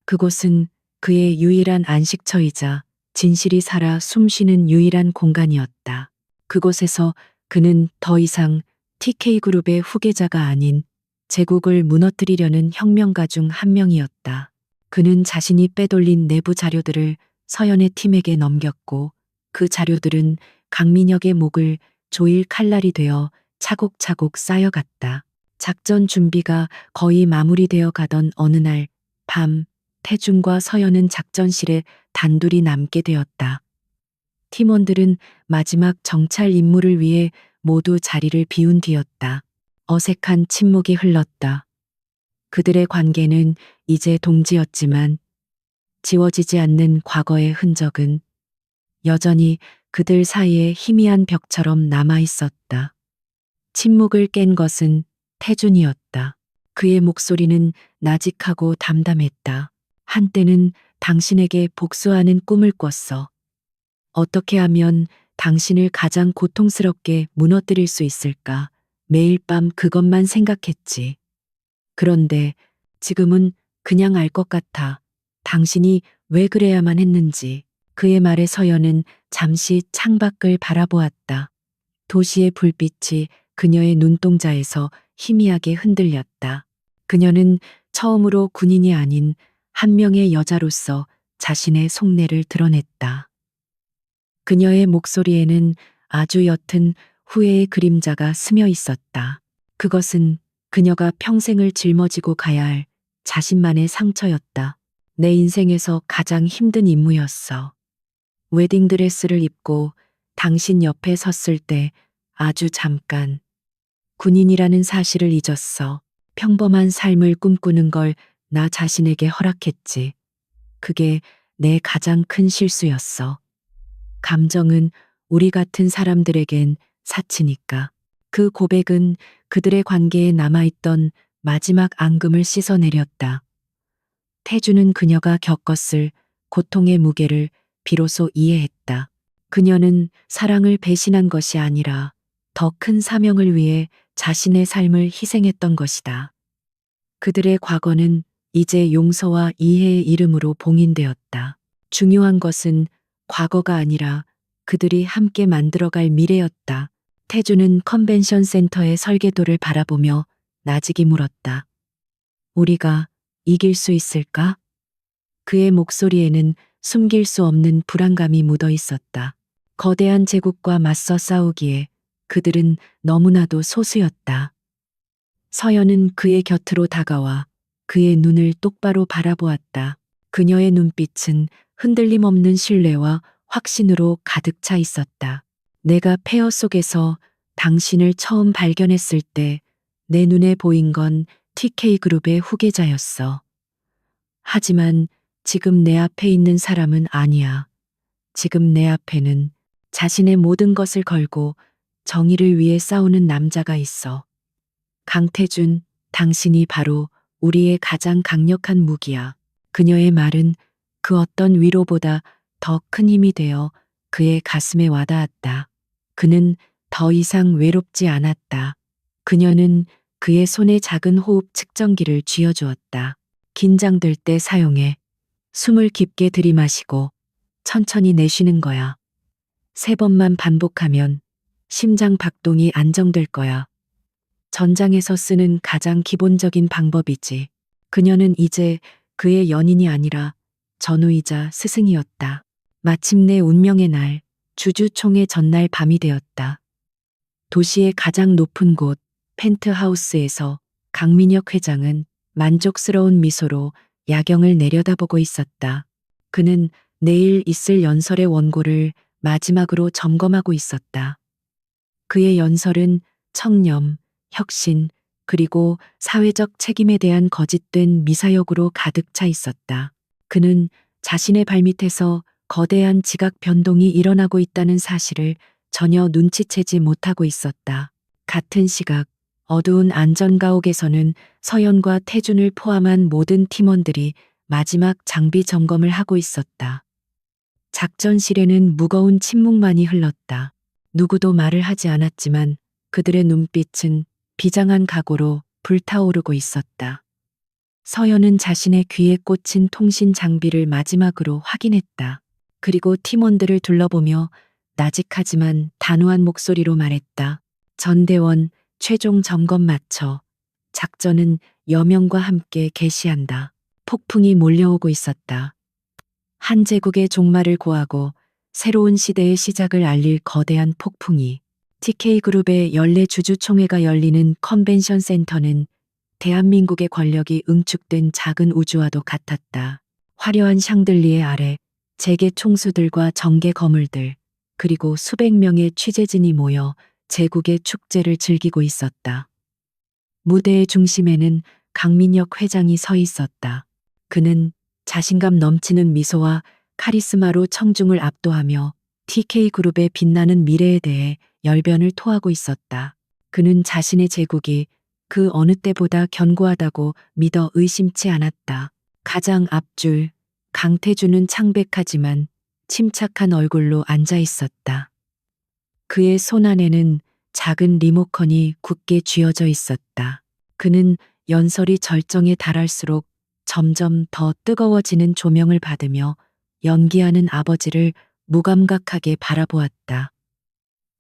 그곳은 그의 유일한 안식처이자 진실이 살아 숨쉬는 유일한 공간이었다. 그곳에서 그는 더 이상 TK그룹의 후계자가 아닌 제국을 무너뜨리려는 혁명가 중 한 명이었다. 그는 자신이 빼돌린 내부 자료들을 서연의 팀에게 넘겼고 그 자료들은 강민혁의 목을 조일 칼날이 되어 차곡차곡 쌓여갔다. 작전 준비가 거의 마무리되어 가던 어느 날 밤 태준과 서연은 작전실에 단둘이 남게 되었다. 팀원들은 마지막 정찰 임무를 위해 모두 자리를 비운 뒤였다. 어색한 침묵이 흘렀다. 그들의 관계는 이제 동지였지만 지워지지 않는 과거의 흔적은 여전히 그들 사이에 희미한 벽처럼 남아 있었다. 침묵을 깬 것은 태준이었다. 그의 목소리는 나직하고 담담했다. 한때는 당신에게 복수하는 꿈을 꿨어. 어떻게 하면 당신을 가장 고통스럽게 무너뜨릴 수 있을까? 매일 밤 그것만 생각했지. 그런데 지금은 그냥 알 것 같아. 당신이 왜 그래야만 했는지. 그의 말에 서연은 잠시 창밖을 바라보았다. 도시의 불빛이 그녀의 눈동자에서 희미하게 흔들렸다. 그녀는 처음으로 군인이 아닌 한 명의 여자로서 자신의 속내를 드러냈다. 그녀의 목소리에는 아주 옅은 후회의 그림자가 스며 있었다. 그것은 그녀가 평생을 짊어지고 가야 할 자신만의 상처였다. 내 인생에서 가장 힘든 임무였어. 웨딩드레스를 입고 당신 옆에 섰을 때 아주 잠깐 군인이라는 사실을 잊었어. 평범한 삶을 꿈꾸는 걸 나 자신에게 허락했지. 그게 내 가장 큰 실수였어. 감정은 우리 같은 사람들에겐 사치니까. 그 고백은 그들의 관계에 남아있던 마지막 앙금을 씻어내렸다. 태주는 그녀가 겪었을 고통의 무게를 비로소 이해했다. 그녀는 사랑을 배신한 것이 아니라 더 큰 사명을 위해 자신의 삶을 희생했던 것이다. 그들의 과거는 이제 용서와 이해의 이름으로 봉인되었다. 중요한 것은 과거가 아니라 그들이 함께 만들어갈 미래였다. 태주는 컨벤션 센터의 설계도를 바라보며 나직이 물었다. 우리가 이길 수 있을까? 그의 목소리에는 숨길 수 없는 불안감이 묻어 있었다. 거대한 제국과 맞서 싸우기에 그들은 너무나도 소수였다. 서연은 그의 곁으로 다가와 그의 눈을 똑바로 바라보았다. 그녀의 눈빛은 흔들림 없는 신뢰와 확신으로 가득 차 있었다. 내가 폐허 속에서 당신을 처음 발견했을 때 내 눈에 보인 건 TK그룹의 후계자였어. 하지만 지금 내 앞에 있는 사람은 아니야. 지금 내 앞에는 자신의 모든 것을 걸고 정의를 위해 싸우는 남자가 있어. 강태준, 당신이 바로 우리의 가장 강력한 무기야. 그녀의 말은 그 어떤 위로보다 더 큰 힘이 되어 그의 가슴에 와닿았다. 그는 더 이상 외롭지 않았다. 그녀는 그의 손에 작은 호흡 측정기를 쥐어주었다. 긴장될 때 사용해. 숨을 깊게 들이마시고 천천히 내쉬는 거야. 3번만 반복하면 심장 박동이 안정될 거야. 전장에서 쓰는 가장 기본적인 방법이지. 그녀는 이제 그의 연인이 아니라 전우이자 스승이었다. 마침내 운명의 날, 주주총회 전날 밤이 되었다. 도시의 가장 높은 곳, 펜트하우스에서 강민혁 회장은 만족스러운 미소로 야경을 내려다보고 있었다. 그는 내일 있을 연설의 원고를 마지막으로 점검하고 있었다. 그의 연설은 청렴, 혁신, 그리고 사회적 책임에 대한 거짓된 미사역으로 가득 차 있었다. 그는 자신의 발밑에서 거대한 지각 변동이 일어나고 있다는 사실을 전혀 눈치채지 못하고 있었다. 같은 시각, 어두운 안전가옥에서는 서연과 태준을 포함한 모든 팀원들이 마지막 장비 점검을 하고 있었다. 작전실에는 무거운 침묵만이 흘렀다. 누구도 말을 하지 않았지만 그들의 눈빛은 비장한 각오로 불타오르고 있었다. 서연은 자신의 귀에 꽂힌 통신 장비를 마지막으로 확인했다. 그리고 팀원들을 둘러보며 나직하지만 단호한 목소리로 말했다. 전대원, 최종 점검 마쳐. 작전은 여명과 함께 개시한다. 폭풍이 몰려오고 있었다. 한 제국의 종말을 고하고 새로운 시대의 시작을 알릴 거대한 폭풍이. TK그룹의 연례 주주총회가 열리는 컨벤션 센터는 대한민국의 권력이 응축된 작은 우주와도 같았다. 화려한 샹들리에 아래 재계 총수들과 정계 거물들, 그리고 수백 명의 취재진이 모여 제국의 축제를 즐기고 있었다. 무대의 중심에는 강민혁 회장이 서 있었다. 그는 자신감 넘치는 미소와 카리스마로 청중을 압도하며 TK그룹의 빛나는 미래에 대해 열변을 토하고 있었다. 그는 자신의 제국이 그 어느 때보다 견고하다고 믿어 의심치 않았다. 가장 앞줄, 강태준은 창백하지만 침착한 얼굴로 앉아 있었다. 그의 손 안에는 작은 리모컨이 굳게 쥐어져 있었다. 그는 연설이 절정에 달할수록 점점 더 뜨거워지는 조명을 받으며 연기하는 아버지를 무감각하게 바라보았다.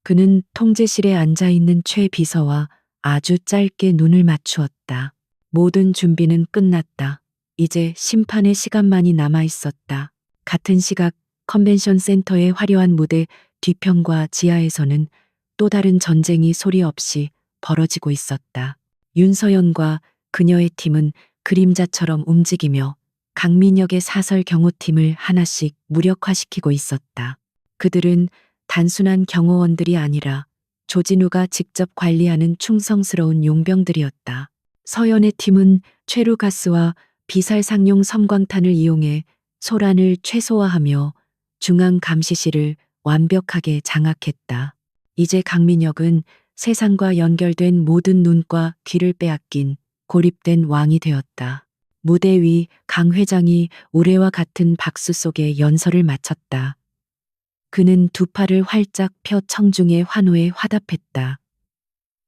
그는 통제실에 앉아 있는 최 비서와 아주 짧게 눈을 맞추었다. 모든 준비는 끝났다. 이제 심판의 시간만이 남아 있었다. 같은 시각 컨벤션 센터의 화려한 무대 뒤편과 지하에서는 또 다른 전쟁이 소리 없이 벌어지고 있었다. 윤서연과 그녀의 팀은 그림자처럼 움직이며 강민혁의 사설 경호팀을 하나씩 무력화시키고 있었다. 그들은 단순한 경호원들이 아니라 조진우가 직접 관리하는 충성스러운 용병들이었다. 서연의 팀은 최루가스와 비살상용 섬광탄을 이용해 소란을 최소화하며 중앙 감시실을 완벽하게 장악했다. 이제 강민혁은 세상과 연결된 모든 눈과 귀를 빼앗긴 고립된 왕이 되었다. 무대 위 강 회장이 우레와 같은 박수 속에 연설을 마쳤다. 그는 두 팔을 활짝 펴 청중의 환호에 화답했다.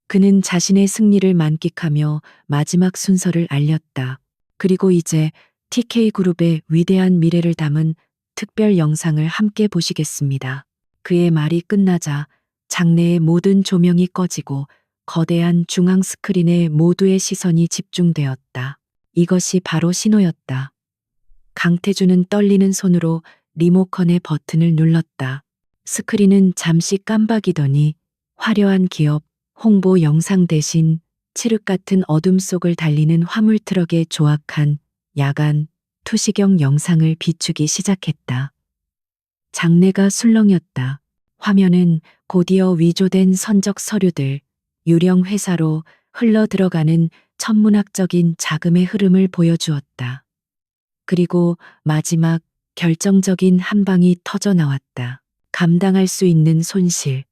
그는 자신의 승리를 만끽하며 마지막 순서를 알렸다. 그리고 이제 TK그룹의 위대한 미래를 담은 특별 영상을 함께 보시겠습니다. 그의 말이 끝나자 장내의 모든 조명이 꺼지고 거대한 중앙 스크린에 모두의 시선이 집중되었다. 이것이 바로 신호였다. 강태준은 떨리는 손으로 리모컨의 버튼을 눌렀다. 스크린은 잠시 깜박이더니 화려한 기업 홍보 영상 대신 칠흑 같은 어둠 속을 달리는 화물 트럭에 조악한 야간 투시경 영상을 비추기 시작했다. 장내가 술렁였다. 화면은 곧이어 위조된 선적 서류들, 유령 회사로 흘러 들어가는 천문학적인 자금의 흐름을 보여주었다. 그리고 마지막 결정적인 한 방이 터져 나왔다. 감당할 수 있는 손실.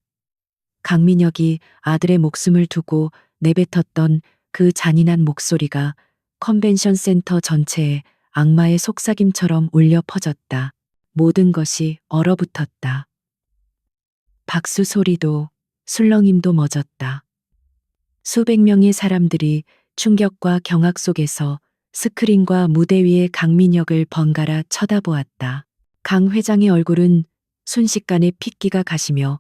강민혁이 아들의 목숨을 두고 내뱉었던 그 잔인한 목소리가 컨벤션 센터 전체에 악마의 속삭임처럼 울려 퍼졌다. 모든 것이 얼어붙었다. 박수 소리도 술렁임도 멎었다. 수백 명의 사람들이 충격과 경악 속에서 스크린과 무대 위의 강민혁을 번갈아 쳐다보았다. 강 회장의 얼굴은 순식간에 핏기가 가시며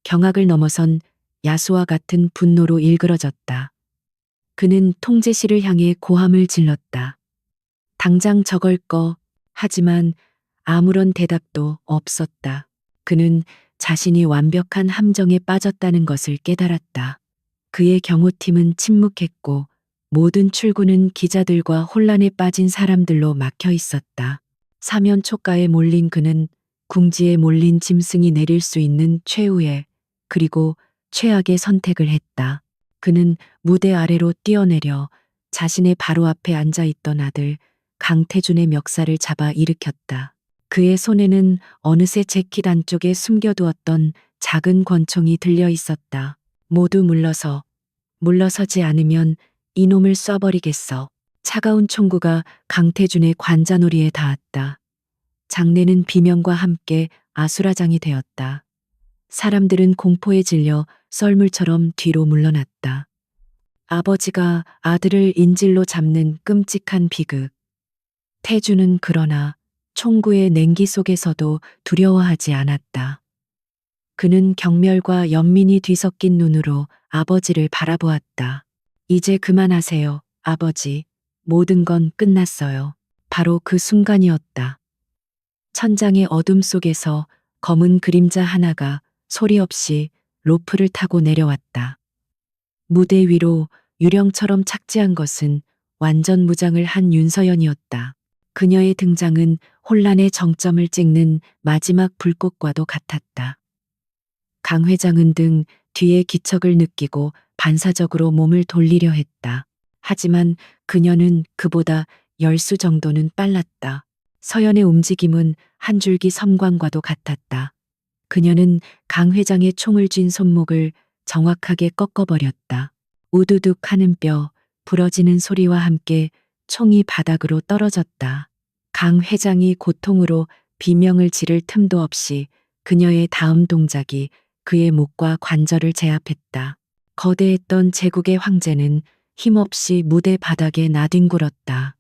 경악을 넘어선 야수와 같은 분노로 일그러졌다. 그는 통제실을 향해 고함을 질렀다. 당장 저걸 꺼. 하지만 아무런 대답도 없었다. 그는 자신이 완벽한 함정에 빠졌다는 것을 깨달았다. 그의 경호팀은 침묵했고 모든 출구는 기자들과 혼란에 빠진 사람들로 막혀 있었다. 사면 촉가에 몰린 그는 궁지에 몰린 짐승이 내릴 수 있는 최후의 그리고 최악의 선택을 했다. 그는 무대 아래로 뛰어내려 자신의 바로 앞에 앉아 있던 아들 강태준의 멱살을 잡아 일으켰다. 그의 손에는 어느새 재킷 안쪽에 숨겨두었던 작은 권총이 들려 있었다. 모두 물러서지 않으면 이놈을 쏴버리겠어. 차가운 총구가 강태준의 관자놀이에 닿았다. 장내는 비명과 함께 아수라장이 되었다. 사람들은 공포에 질려 썰물처럼 뒤로 물러났다. 아버지가 아들을 인질로 잡는 끔찍한 비극. 태준은 그러나 총구의 냉기 속에서도 두려워하지 않았다. 그는 경멸과 연민이 뒤섞인 눈으로 아버지를 바라보았다. 이제 그만하세요, 아버지. 모든 건 끝났어요. 바로 그 순간이었다. 천장의 어둠 속에서 검은 그림자 하나가 소리 없이 로프를 타고 내려왔다. 무대 위로 유령처럼 착지한 것은 완전 무장을 한 윤서연이었다. 그녀의 등장은 혼란의 정점을 찍는 마지막 불꽃과도 같았다. 강 회장은 등 뒤에 기척을 느끼고 반사적으로 몸을 돌리려 했다. 하지만 그녀는 그보다 10수 정도는 빨랐다. 서연의 움직임은 한 줄기 섬광과도 같았다. 그녀는 강 회장의 총을 쥔 손목을 정확하게 꺾어버렸다. 우두둑 하는 뼈, 부러지는 소리와 함께 총이 바닥으로 떨어졌다. 강 회장이 고통으로 비명을 지를 틈도 없이 그녀의 다음 동작이 그의 목과 관절을 제압했다. 거대했던 제국의 황제는 힘없이 무대 바닥에 나뒹굴었다.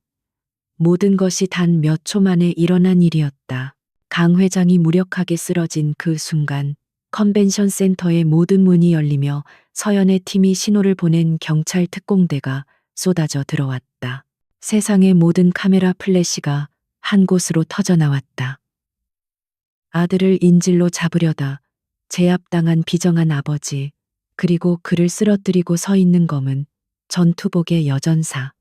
모든 것이 단 몇 초 만에 일어난 일이었다. 강 회장이 무력하게 쓰러진 그 순간 컨벤션 센터의 모든 문이 열리며 서연의 팀이 신호를 보낸 경찰 특공대가 쏟아져 들어왔다. 세상의 모든 카메라 플래시가 한 곳으로 터져 나왔다. 아들을 인질로 잡으려다 제압당한 비정한 아버지, 그리고 그를 쓰러뜨리고 서 있는 검은 전투복의 여전사.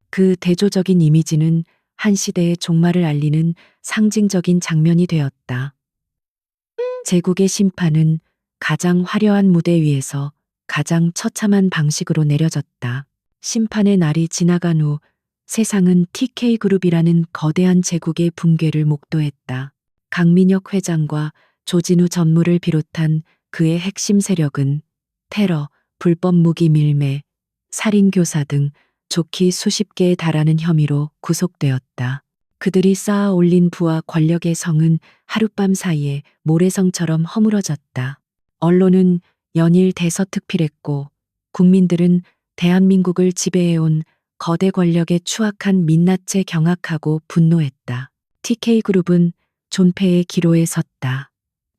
그 대조적인 이미지는 한 시대의 종말을 알리는 상징적인 장면이 되었다. 제국의 심판은 가장 화려한 무대 위에서 가장 처참한 방식으로 내려졌다. 심판의 날이 지나간 후 세상은 TK그룹이라는 거대한 제국의 붕괴를 목도했다. 강민혁 회장과 조진우 전무를 비롯한 그의 핵심 세력은 테러, 불법 무기 밀매, 살인교사 등 좋기 수십 개에 달하는 혐의로 구속되었다. 그들이 쌓아 올린 부와 권력의 성은 하룻밤 사이에 모래성처럼 허물어졌다. 언론은 연일 대서특필했고 국민들은 대한민국을 지배해온 거대 권력의 추악한 민낯에 경악하고 분노했다. TK그룹은 존폐의 기로에 섰다.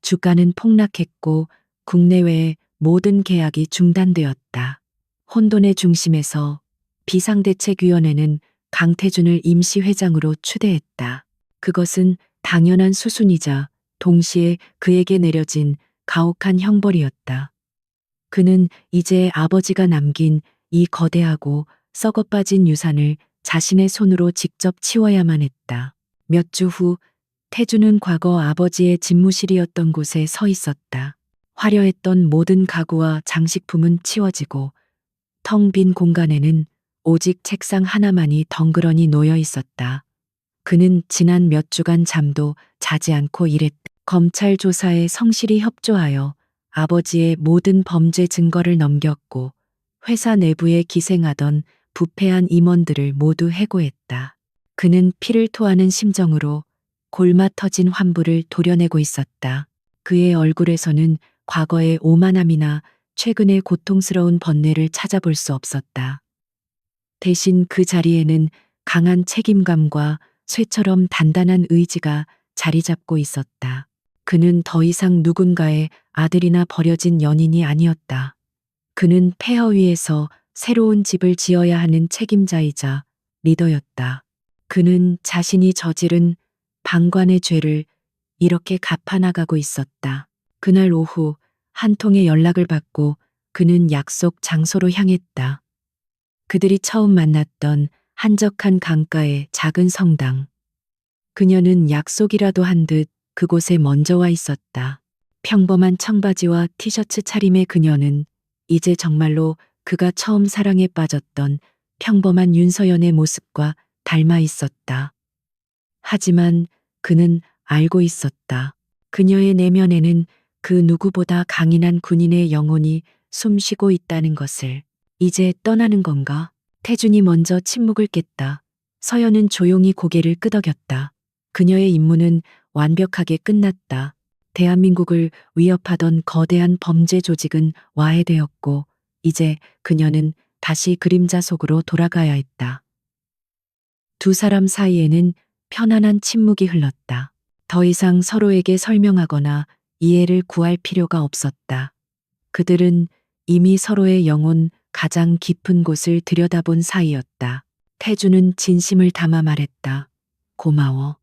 주가는 폭락했고 국내외의 모든 계약이 중단되었다. 혼돈의 중심에서 비상대책위원회는 강태준을 임시회장으로 추대했다. 그것은 당연한 수순이자 동시에 그에게 내려진 가혹한 형벌이었다. 그는 이제 아버지가 남긴 이 거대하고 썩어빠진 유산을 자신의 손으로 직접 치워야만 했다. 몇 주 후 태주는 과거 아버지의 집무실이었던 곳에 서 있었다. 화려했던 모든 가구와 장식품은 치워지고 텅 빈 공간에는 오직 책상 하나만이 덩그러니 놓여 있었다. 그는 지난 몇 주간 잠도 자지 않고 일했다. 검찰 조사에 성실히 협조하여 아버지의 모든 범죄 증거를 넘겼고 회사 내부에 기생하던 부패한 임원들을 모두 해고했다. 그는 피를 토하는 심정으로 골마 터진 환부를 도려내고 있었다. 그의 얼굴에서는 과거의 오만함이나 최근의 고통스러운 번뇌를 찾아볼 수 없었다. 대신 그 자리에는 강한 책임감과 쇠처럼 단단한 의지가 자리 잡고 있었다. 그는 더 이상 누군가의 아들이나 버려진 연인이 아니었다. 그는 폐허 위에서 새로운 집을 지어야 하는 책임자이자 리더였다. 그는 자신이 저지른 방관의 죄를 이렇게 갚아나가고 있었다. 그날 오후 한 통의 연락을 받고 그는 약속 장소로 향했다. 그들이 처음 만났던 한적한 강가의 작은 성당. 그녀는 약속이라도 한 듯 그곳에 먼저 와 있었다. 평범한 청바지와 티셔츠 차림의 그녀는 이제 정말로 그가 처음 사랑에 빠졌던 평범한 윤서연의 모습과 닮아 있었다. 하지만 그는 알고 있었다. 그녀의 내면에는 그 누구보다 강인한 군인의 영혼이 숨쉬고 있다는 것을. 이제 떠나는 건가? 태준이 먼저 침묵을 깼다. 서연은 조용히 고개를 끄덕였다. 그녀의 임무는 완벽하게 끝났다. 대한민국을 위협하던 거대한 범죄 조직은 와해되었고 이제 그녀는 다시 그림자 속으로 돌아가야 했다. 두 사람 사이에는 편안한 침묵이 흘렀다. 더 이상 서로에게 설명하거나 이해를 구할 필요가 없었다. 그들은 이미 서로의 영혼 가장 깊은 곳을 들여다본 사이였다. 태주는 진심을 담아 말했다. 고마워.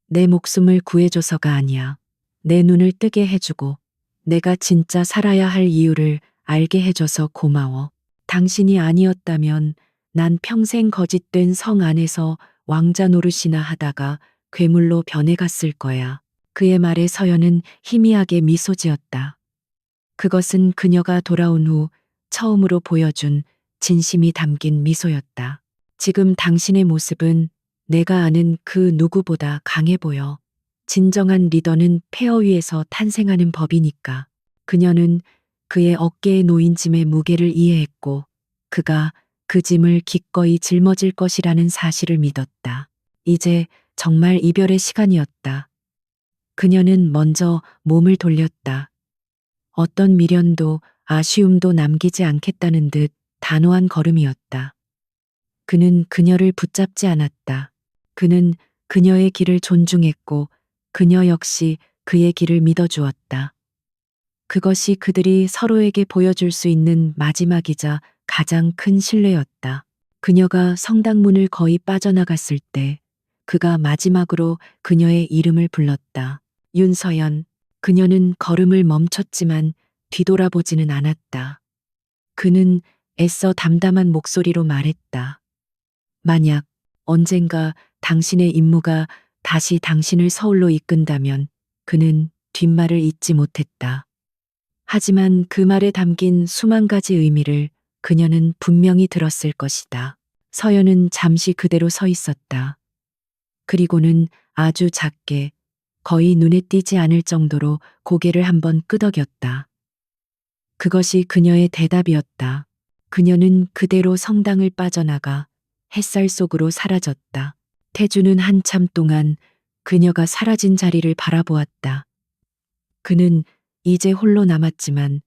내 목숨을 구해줘서가 아니야. 내 눈을 뜨게 해주고 내가 진짜 살아야 할 이유를 알게 해줘서 고마워. 당신이 아니었다면 난 평생 거짓된 성 안에서 왕자 노릇이나 하다가 괴물로 변해갔을 거야. 그의 말에 서연은 희미하게 미소 지었다. 그것은 그녀가 돌아온 후 처음으로 보여준 진심이 담긴 미소였다. 지금 당신의 모습은 내가 아는 그 누구보다 강해 보여. 진정한 리더는 폐허 위에서 탄생하는 법이니까. 그녀는 그의 어깨에 놓인 짐의 무게를 이해했고 그가 그 짐을 기꺼이 짊어질 것이라는 사실을 믿었다. 이제 정말 이별의 시간이었다. 그녀는 먼저 몸을 돌렸다. 어떤 미련도 아쉬움도 남기지 않겠다는 듯 단호한 걸음이었다. 그는 그녀를 붙잡지 않았다. 그는 그녀의 길을 존중했고 그녀 역시 그의 길을 믿어주었다. 그것이 그들이 서로에게 보여줄 수 있는 마지막이자 가장 큰 신뢰였다. 그녀가 성당문을 거의 빠져나갔을 때 그가 마지막으로 그녀의 이름을 불렀다. 윤서연. 그녀는 걸음을 멈췄지만 뒤돌아보지는 않았다. 그는 애써 담담한 목소리로 말했다. 만약 언젠가 당신의 임무가 다시 당신을 서울로 이끈다면 그는 뒷말을 잊지 못했다. 하지만 그 말에 담긴 수만 가지 의미를 그녀는 분명히 들었을 것이다. 서연은 잠시 그대로 서 있었다. 그리고는 아주 작게 거의 눈에 띄지 않을 정도로 고개를 한번 끄덕였다. 그것이 그녀의 대답이었다. 그녀는 그대로 성당을 빠져나가 햇살 속으로 사라졌다. 태주는 한참 동안 그녀가 사라진 자리를 바라보았다. 그는 이제 홀로 남았지만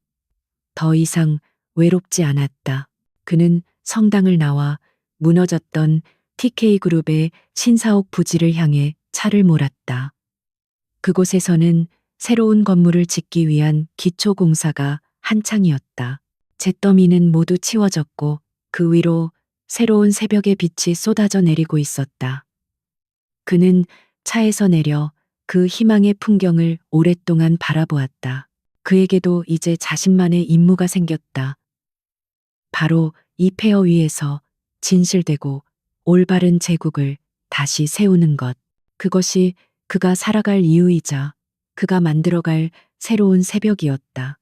더 이상 외롭지 않았다. 그는 성당을 나와 무너졌던 TK그룹의 신사옥 부지를 향해 차를 몰았다. 그곳에서는 새로운 건물을 짓기 위한 기초 공사가 한창이었다. 잿더미는 모두 치워졌고 그 위로 새로운 새벽의 빛이 쏟아져 내리고 있었다. 그는 차에서 내려 그 희망의 풍경을 오랫동안 바라보았다. 그에게도 이제 자신만의 임무가 생겼다. 바로 이 폐허 위에서 진실되고 올바른 제국을 다시 세우는 것. 그것이 그가 살아갈 이유이자 그가 만들어갈 새로운 새벽이었다.